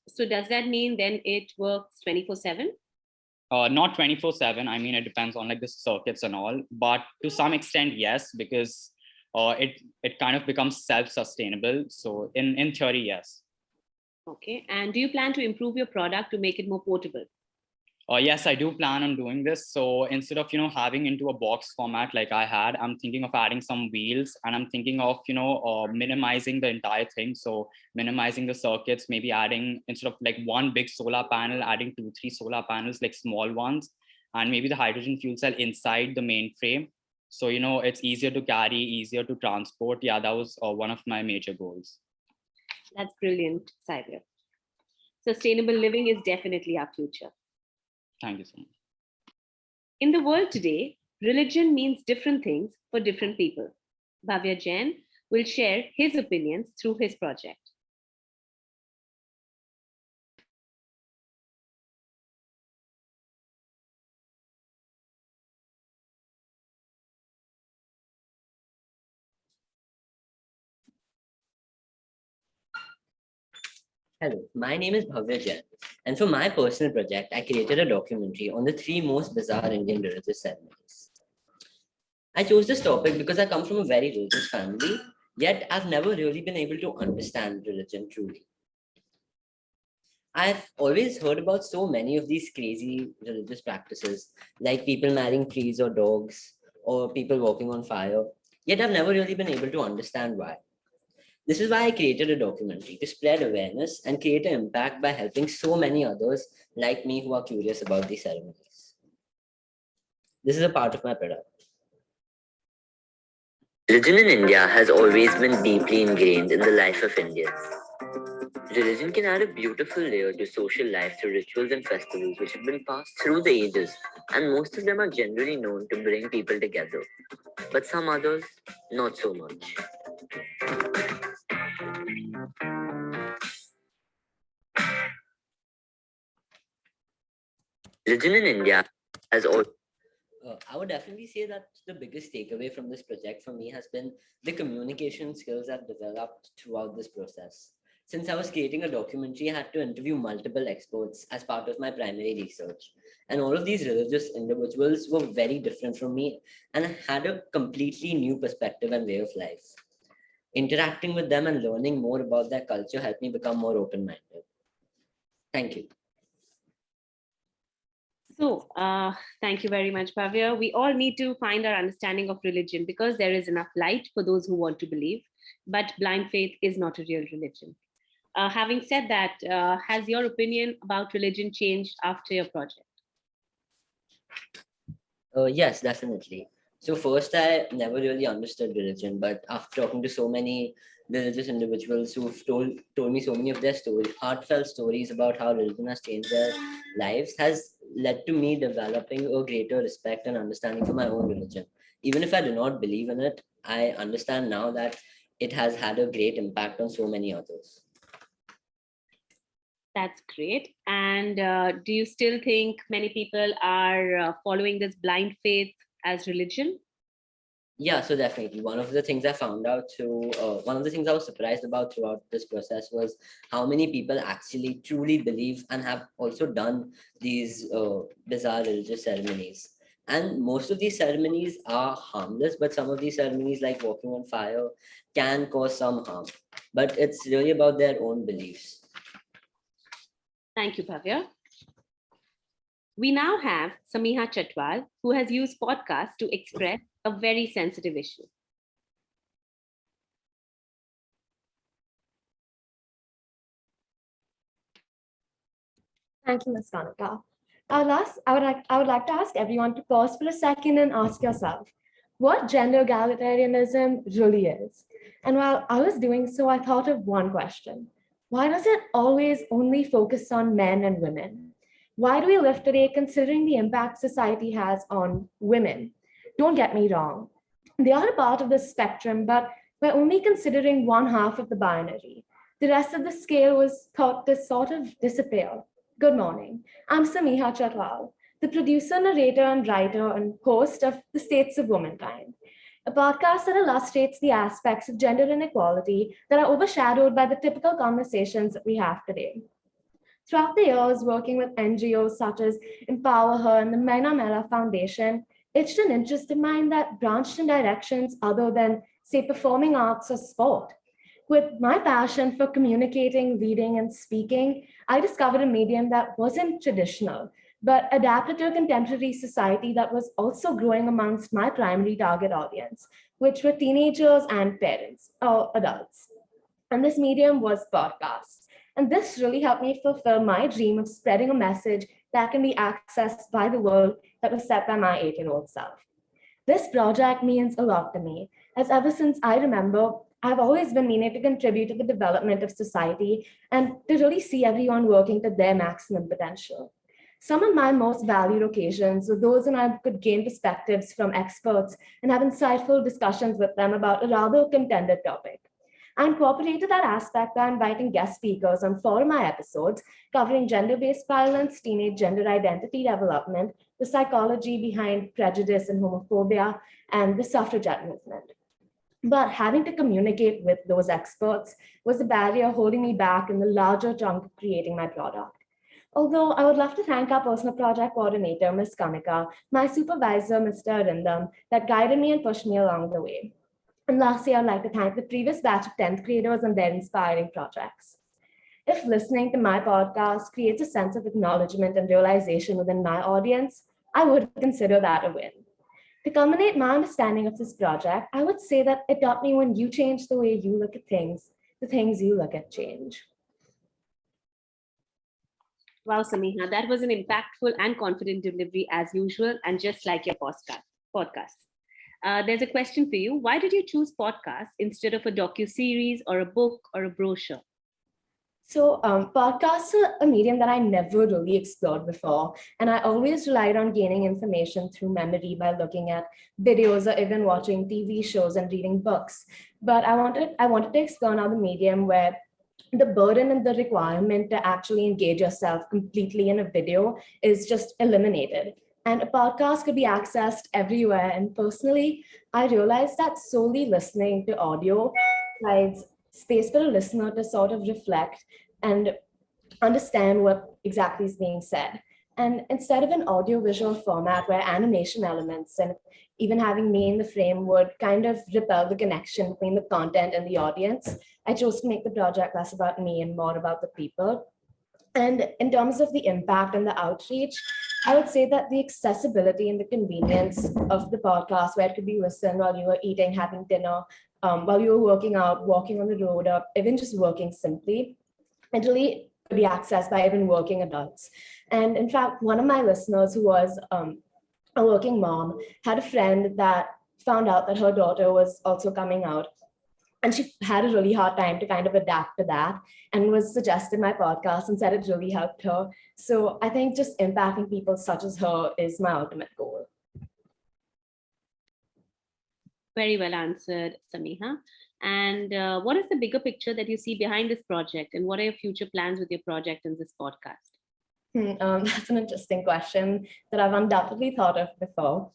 So does that mean then it works 24/7? Not 24/7. I mean, it depends on like the circuits and all, but to some extent, yes, because it kind of becomes self-sustainable. So in theory, yes. Okay. And do you plan to improve your product to make it more portable? Yes, I do plan on doing this. So instead of, having into a box format like I had, I'm thinking of adding some wheels, and I'm thinking of, minimizing the entire thing. So minimizing the circuits, maybe adding, instead of like one big solar panel, adding 2-3 solar panels, like small ones, and maybe the hydrogen fuel cell inside the main frame. So, it's easier to carry, easier to transport. Yeah, that was one of my major goals. That's brilliant, Saivir. Sustainable living is definitely our future. Thank you so much. In the world today, religion means different things for different people. Bhavya Jain will share his opinions through his project. Hello, my name is Bhavya Jain, and for my personal project, I created a documentary on the 3 most bizarre Indian religious ceremonies. I chose this topic because I come from a very religious family, yet I've never really been able to understand religion truly. I've always heard about so many of these crazy religious practices, like people marrying trees or dogs, or people walking on fire. Yet I've never really been able to understand why. This is why I created a documentary to spread awareness and create an impact by helping so many others like me who are curious about these ceremonies. This is a part of my product. Religion in India has always been deeply ingrained in the life of Indians. Religion can add a beautiful layer to social life through rituals and festivals which have been passed through the ages, and most of them are generally known to bring people together. But some others, not so much. Religion in India has always I would definitely say that the biggest takeaway from this project for me has been the communication skills I've developed throughout this process. Since I was creating a documentary, I had to interview multiple experts as part of my primary research. And all of these religious individuals were very different from me and had a completely new perspective and way of life. Interacting with them and learning more about their culture helped me become more open-minded. Thank you. So, thank you very much, Bhavya. We all need to find our understanding of religion because there is enough light for those who want to believe, but blind faith is not a real religion. Having said that, has your opinion about religion changed after your project? Yes, definitely. So first, I never really understood religion, but after talking to so many religious individuals who've told me so many of their heartfelt stories about how religion has changed their lives, has led to me developing a greater respect and understanding for my own religion. Even if I do not believe in it, I understand now that it has had a great impact on so many others. That's great. And do you still think many people are following this blind faith as religion? Yeah, so definitely. One of the things I found out through, one of the things I was surprised about throughout this process was how many people actually truly believe and have also done these bizarre religious ceremonies. And most of these ceremonies are harmless, but some of these ceremonies, like walking on fire, can cause some harm. But it's really about their own beliefs. Thank you, Bhavya. We now have Samiha Chatwal, who has used podcasts to express a very sensitive issue. Thank you, Ms. Kanika. I would like to ask everyone to pause for a second and ask yourself what gender egalitarianism really is. And while I was doing so, I thought of one question. Why does it always only focus on men and women? Why do we live today considering the impact society has on women? Don't get me wrong. They are a part of the spectrum, but we're only considering one half of the binary. The rest of the scale was thought to sort of disappear. Good morning. I'm Samiha Chatwal, the producer, narrator, and writer and host of The States of Womankind, a podcast that illustrates the aspects of gender inequality that are overshadowed by the typical conversations that we have today. Throughout the years, working with NGOs such as Empower Her and the Mena Mela Foundation, it's an interest of mine that branched in directions other than, say, performing arts or sport. With my passion for communicating, reading, and speaking, I discovered a medium that wasn't traditional, but adapted to a contemporary society that was also growing amongst my primary target audience, which were teenagers and parents or adults. And this medium was podcasts. And this really helped me fulfill my dream of spreading a message that can be accessed by the world that was set by my 8-year-old self. This project means a lot to me, as ever since I remember, I've always been meaning to contribute to the development of society and to really see everyone working to their maximum potential. Some of my most valued occasions were those when I could gain perspectives from experts and have insightful discussions with them about a rather contended topic. I incorporated that aspect by inviting guest speakers on 4 of my episodes covering gender-based violence, teenage gender identity development, the psychology behind prejudice and homophobia, and the suffragette movement. But having to communicate with those experts was the barrier holding me back in the larger chunk of creating my product. Although I would love to thank our personal project coordinator, Ms. Kanika, my supervisor, Mr. Arindam, that guided me and pushed me along the way. And lastly, I'd like to thank the previous batch of 10th graders and their inspiring projects. If listening to my podcast creates a sense of acknowledgement and realization within my audience, I would consider that a win. To culminate my understanding of this project, I would say that it taught me when you change the way you look at things, the things you look at change. Wow, Samiha, that was an impactful and confident delivery as usual, and just like your podcast. There's a question for you. Why did you choose podcasts instead of a docu-series or a book or a brochure? So podcasts are a medium that I never really explored before. And I always relied on gaining information through memory by looking at videos or even watching TV shows and reading books. But I wanted to explore another medium where the burden and the requirement to actually engage yourself completely in a video is just eliminated. And a podcast could be accessed everywhere. And personally, I realized that solely listening to audio provides space for a listener to sort of reflect and understand what exactly is being said. And instead of an audio-visual format where animation elements and even having me in the frame would kind of repel the connection between the content and the audience, I chose to make the project less about me and more about the people. And in terms of the impact and the outreach, I would say that the accessibility and the convenience of the podcast, where it could be listened while you were eating, having dinner, while you were working out, walking on the road, or even just working simply, it really could be accessed by even working adults. And in fact, one of my listeners who was a working mom had a friend that found out that her daughter was also coming out. And she had a really hard time to kind of adapt to that and was suggested my podcast and said it really helped her. So I think just impacting people such as her is my ultimate goal. Very well answered, Samiha. And what is the bigger picture that you see behind this project? And what are your future plans with your project and this podcast? That's an interesting question that I've undoubtedly thought of before.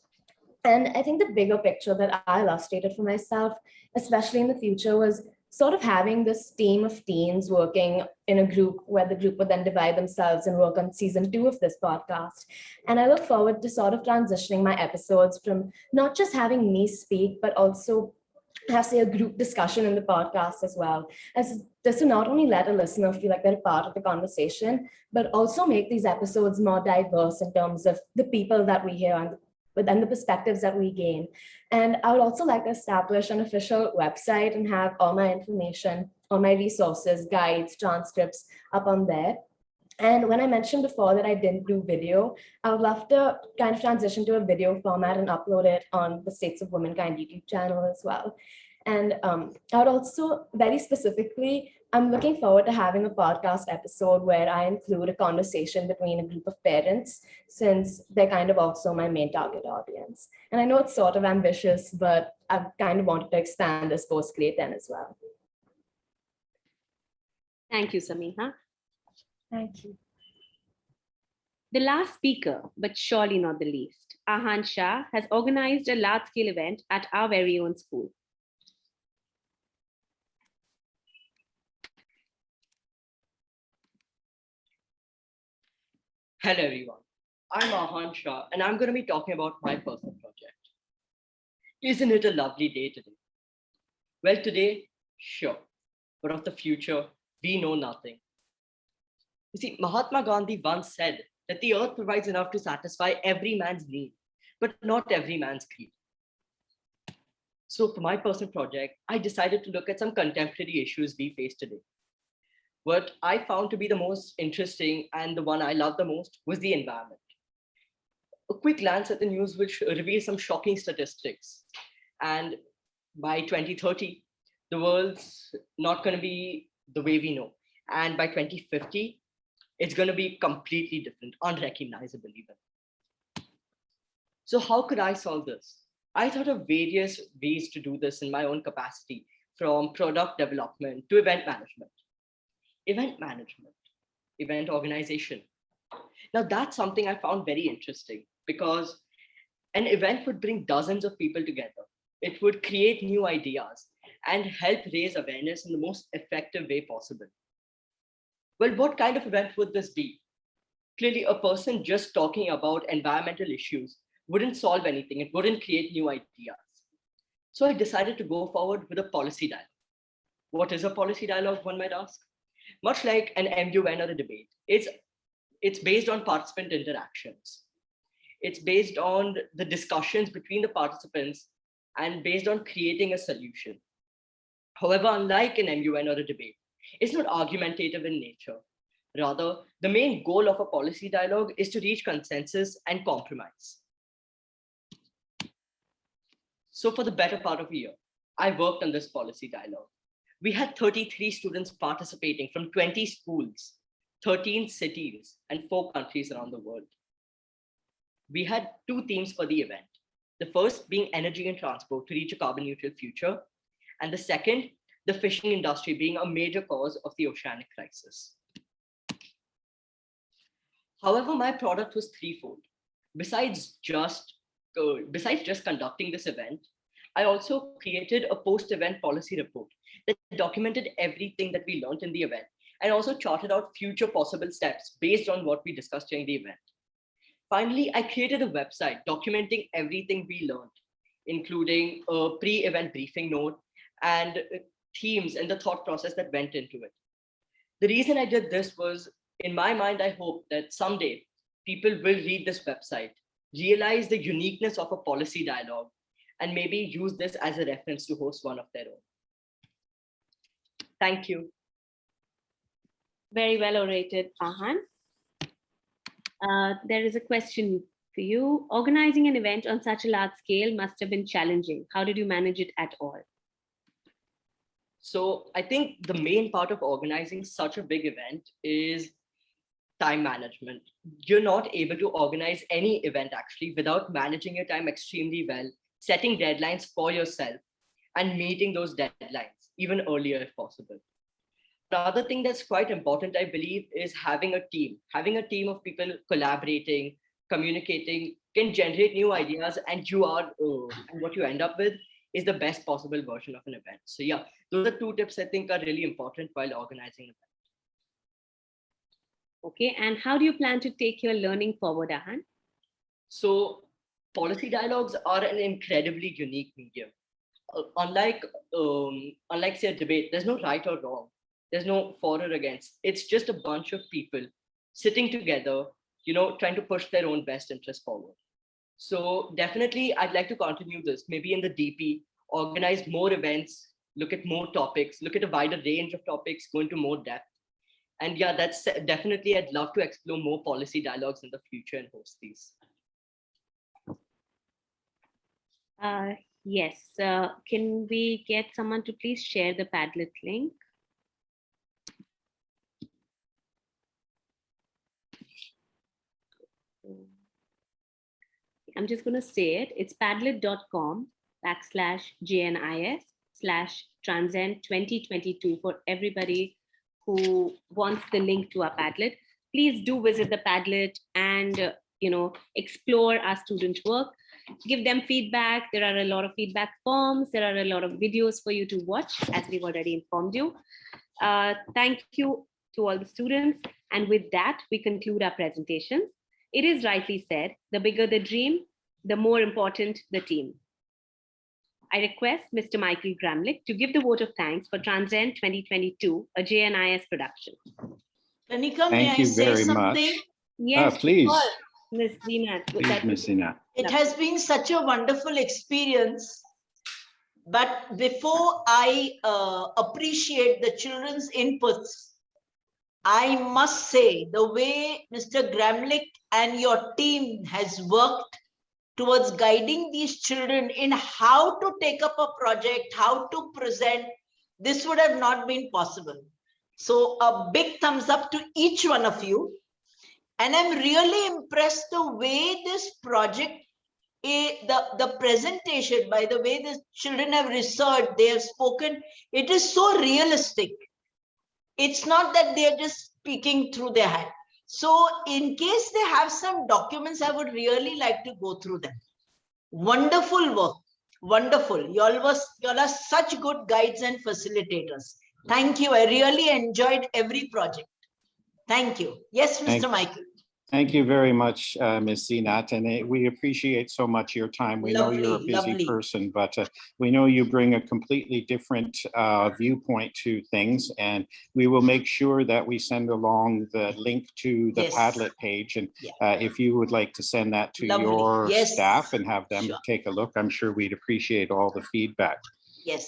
And I think the bigger picture that I illustrated for myself, especially in the future, was sort of having this team of teens working in a group where the group would then divide themselves and work on season 2 of this podcast. And I look forward to sort of transitioning my episodes from not just having me speak, but also have, say, a group discussion in the podcast as well, as this will not only let a listener feel like they're a part of the conversation, but also make these episodes more diverse in terms of the people that we hear and the perspectives that we gain. And I would also like to establish an official website and have all my information, all my resources, guides, transcripts up on there. And when I mentioned before that I didn't do video, I would love to kind of transition to a video format and upload it on the States of Womankind YouTube channel as well. And I would also, very specifically, I'm looking forward to having a podcast episode where I include a conversation between a group of parents, since they're kind of also my main target audience. And I know it's sort of ambitious, but I've kind of wanted to expand this post Grade 10 as well. Thank you, Samiha. Thank you. The last speaker, but surely not the least, Ahan Shah, has organized a large-scale event at our very own school. Hello everyone, I'm Ahan Shah and I'm going to be talking about my personal project. Isn't it a lovely day today? Well, today, sure, but of the future, we know nothing. You see, Mahatma Gandhi once said that the earth provides enough to satisfy every man's need, but not every man's greed. So for my personal project, I decided to look at some contemporary issues we face today. What I found to be the most interesting and the one I love the most was the environment. A quick glance at the news will reveal some shocking statistics. And by 2030, the world's not going to be the way we know. And by 2050, it's going to be completely different, unrecognizable even. So how could I solve this? I thought of various ways to do this in my own capacity, from product development to event management, event organization. Now that's something I found very interesting because an event would bring dozens of people together. It would create new ideas and help raise awareness in the most effective way possible. Well, what kind of event would this be? Clearly, a person just talking about environmental issues wouldn't solve anything. It wouldn't create new ideas. So I decided to go forward with a policy dialogue. What is a policy dialogue, one might ask? Much like an MUN or a debate, it's based on participant interactions. It's based on the discussions between the participants and based on creating a solution. However, unlike an MUN or a debate, it's not argumentative in nature. Rather, the main goal of a policy dialogue is to reach consensus and compromise. So for the better part of a year, I worked on this policy dialogue. We had 33 students participating from 20 schools, 13 cities, and 4 countries around the world. We had 2 themes for the event. The first being energy and transport to reach a carbon neutral future. And the second, the fishing industry being a major cause of the oceanic crisis. However, my product was threefold. Besides just conducting this event, I also created a post-event policy report that documented everything that we learned in the event and also charted out future possible steps based on what we discussed during the event. Finally, I created a website documenting everything we learned, including a pre-event briefing note and themes and the thought process that went into it. The reason I did this was, in my mind, I hope that someday people will read this website, realize the uniqueness of a policy dialogue, and maybe use this as a reference to host one of their own. Thank you. Very well orated, Ahan. There is a question for you. Organizing an event on such a large scale must have been challenging. How did you manage it at all? So I think the main part of organizing such a big event is time management. You're not able to organize any event actually without managing your time extremely well, setting deadlines for yourself and meeting those deadlines even earlier if possible. Another thing that's quite important, I believe, is having a team. Having a team of people collaborating, communicating can generate new ideas, and and what you end up with is the best possible version of an event. So yeah, those are 2 tips I think are really important while organizing an event. Okay, and how do you plan to take your learning forward, Ahan? So policy dialogues are an incredibly unique medium. Unlike say a debate, there's no right or wrong. There's no for or against. It's just a bunch of people sitting together, trying to push their own best interest forward. So definitely, I'd like to continue this, maybe in the DP, organize more events, look at more topics, look at a wider range of topics, go into more depth. And yeah, that's definitely, I'd love to explore more policy dialogues in the future and host these. Yes, can we get someone to please share the Padlet link? I'm just going to say it. It's padlet.com/JNIS/Transcend2022 for everybody who wants the link to our Padlet. Please do visit the Padlet and explore our student work. Give them feedback. There are a lot of feedback forms. There are a lot of videos for you to watch, as we've already informed you. Thank you to all the students. And with that, we conclude our presentations. It is rightly said, the bigger the dream, the more important the team. I request Mr. Michael Gramlich to give the vote of thanks for Transcend 2022, a JNIS production. Kanika, may I say something? Yes, please. Ms. Zeenat. Please, Ms. Zeenat. It has been such a wonderful experience. But before I appreciate the children's inputs, I must say the way Mr. Gramlich and your team has worked towards guiding these children in how to take up a project, how to present, this would have not been possible. So a big thumbs up to each one of you. And I'm really impressed the way this project, the presentation, by the way the children have researched, they have spoken, it is so realistic. It's not that they're just speaking through their head. So in case they have some documents, I would really like to go through them. Wonderful work. Wonderful. You all are such good guides and facilitators. Thank you. I really enjoyed every project. Thank you. Yes, Mr. Michael. Thank you very much, Ms. Zinat, and we appreciate so much your time. We know you're a Lovely, busy lovely. person, but we know you bring a completely different viewpoint to things, and we will make sure that we send along the link to the Yes. Padlet page, and if you would like to send that to Lovely. your Yes. staff and have them Sure. take a look, I'm sure we'd appreciate all the feedback. Yes.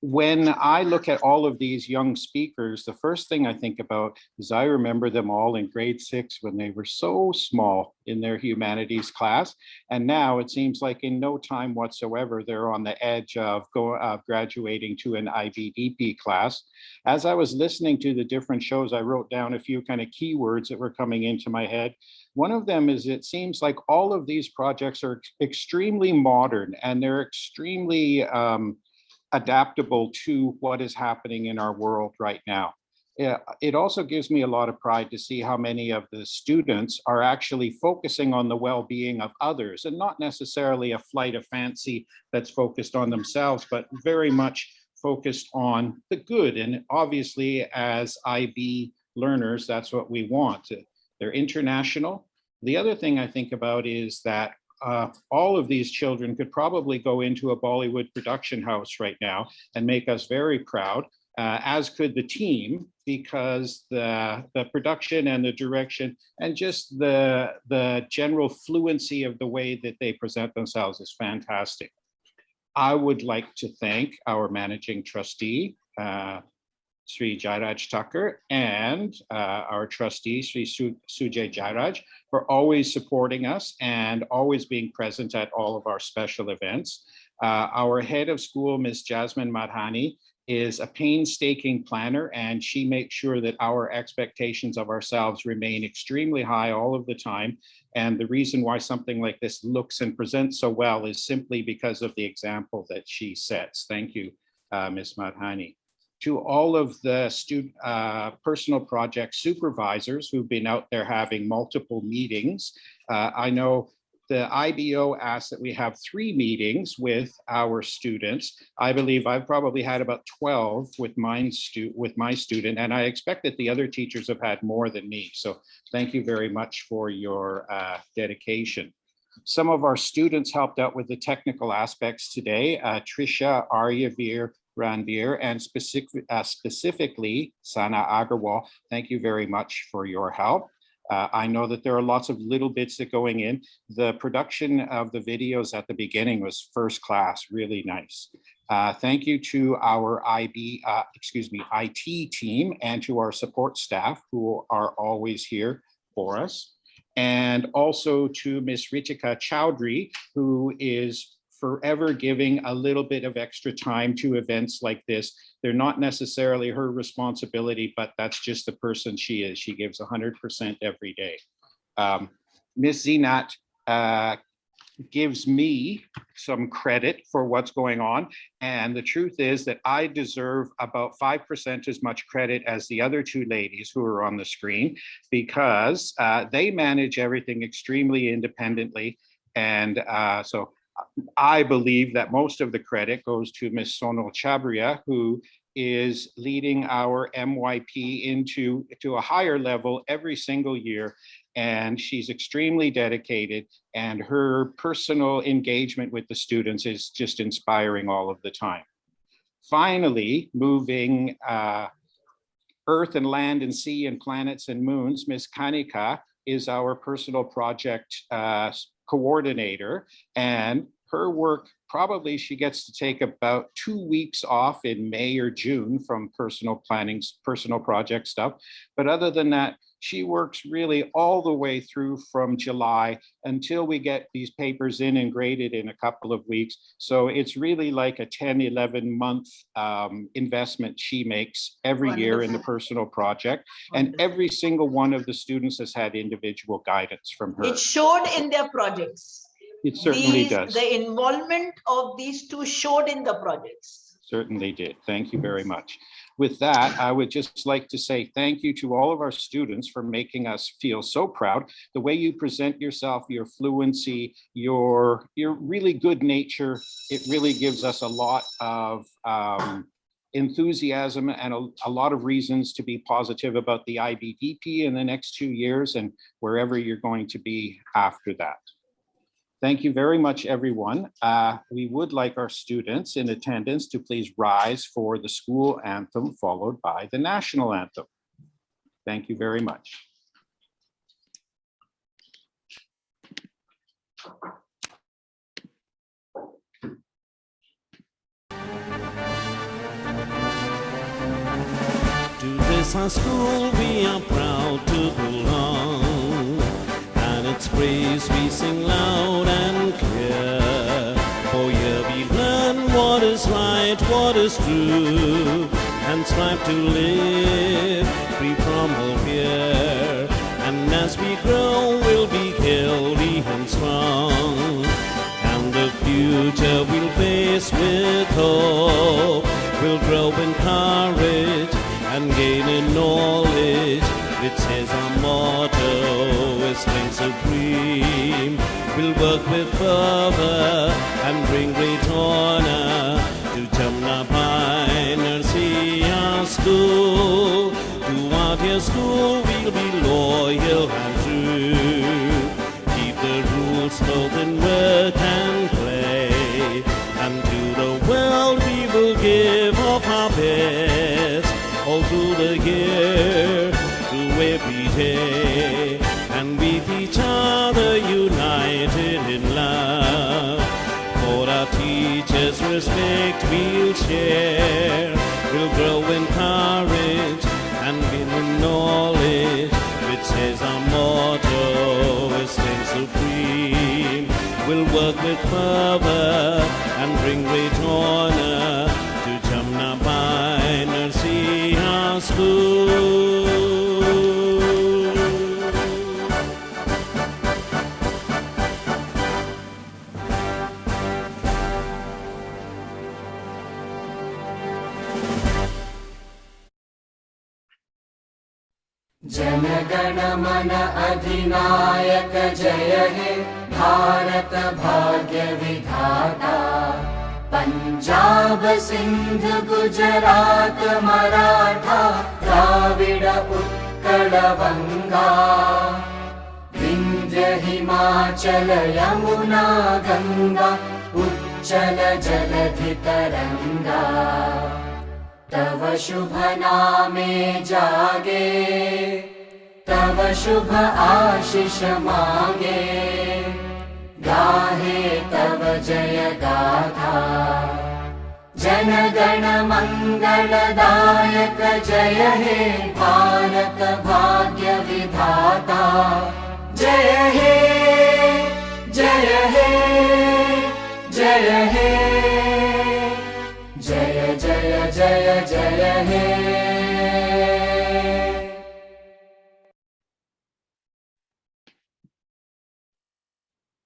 When I look at all of these young speakers, the first thing I think about is I remember them all in grade 6 when they were so small in their humanities class. And now it seems like in no time whatsoever, they're on the edge of graduating to an IBDP class. As I was listening to the different shows, I wrote down a few kind of keywords that were coming into my head. One of them is it seems like all of these projects are extremely modern and they're extremely adaptable to what is happening in our world right now. It also gives me a lot of pride to see how many of the students are actually focusing on the well-being of others and not necessarily a flight of fancy that's focused on themselves, but very much focused on the good. And obviously as IB learners, that's what we want. They're international. The other thing I think about is that all of these children could probably go into a Bollywood production house right now and make us very proud, as could the team, because the production and the direction and just the general fluency of the way that they present themselves is fantastic. I would like to thank our managing trustee, Sri Jairaj Tucker, and our trustee, Sri Sujay Jairaj, for always supporting us and always being present at all of our special events. Our head of school, Ms. Jasmine Madhani, is a painstaking planner, and she makes sure that our expectations of ourselves remain extremely high all of the time. And the reason why something like this looks and presents so well is simply because of the example that she sets. Thank you, Ms. Madhani. To all of the personal project supervisors who've been out there having multiple meetings. I know the IBO asked that we have 3 meetings with our students. I believe I've probably had about 12 with my student, and I expect that the other teachers have had more than me. So thank you very much for your dedication. Some of our students helped out with the technical aspects today. Trisha Aryavir Ranbir, and specifically Sana Agarwal, thank you very much for your help. I know that there are lots of little bits that going in. The production of the videos at the beginning was first class, really nice. Thank you to our IT team and to our support staff who are always here for us. And also to Ms. Ritika Chowdhury, who is forever giving a little bit of extra time to events like this. They're not necessarily her responsibility, but that's just the person she is. She gives 100% every day. Ms. Zinat gives me some credit for what's going on. And the truth is that I deserve about 5% as much credit as the other 2 ladies who are on the screen, because they manage everything extremely independently. And so I believe that most of the credit goes to Ms. Sonal Chabria, who is leading our MYP into a higher level every single year. And she's extremely dedicated, and her personal engagement with the students is just inspiring all of the time. Finally, moving Earth and Land and Sea and Planets and Moons, Ms. Kanika is our personal project coordinator, and her work, probably she gets to take about 2 weeks off in May or June from personal planning, personal project stuff. But other than that, she works really all the way through from July until we get these papers in and graded in a couple of weeks. So it's really like a 10, 11 month investment she makes every year in the personal project. And every single one of the students has had individual guidance from her. It showed in their projects. It certainly does. The involvement of these 2 showed in the projects. Certainly did. Thank you very much. With that, I would just like to say thank you to all of our students for making us feel so proud. The way you present yourself, your fluency, your really good nature, it really gives us a lot of enthusiasm and a lot of reasons to be positive about the IBDP in the next 2 years and wherever you're going to be after that. Thank you very much, everyone. We would like our students in attendance to please rise for the school anthem followed by the national anthem. Thank you very much. To this our school we are proud to belong, and its praise we sing loud and clear. For here we learn what is right, what is true, and strive to live free from all fear. And as we grow we'll be healthy and strong, and the future we'll face with hope. We'll grow in courage and gain in knowledge, which says our motto is strength supreme. We'll work with fervor and bring great honor to Jamna Pai Nursery School. To our dear school we'll be loyal and true, keep the rules both in work and play, and to the world we will give of our best, all through the year, through every day, and with each other united in love. For our teachers' respect we'll share, we'll grow in courage and gain in knowledge, which says our motto is strength supreme. We'll work with fervor and bring great honor to Jamna Pai Nursery School. जनगण मन अधिनायक जय हे भारत भाग्य विधाता। पंजाब सिंध गुजरात मराठा द्राविड उत्कल बंगा, विंध्य हिमाचल यमुना गंगा उच्चल जलधि तरंगा। तव शुभ नामे जागे, तव शुभ आशीष मांगे, गाहे तव जय गाथा। जन गण मंगलदायक जय हे भारत भाग्य विधाता। जय हे जय हे जय हे, जय जय जय जय हे।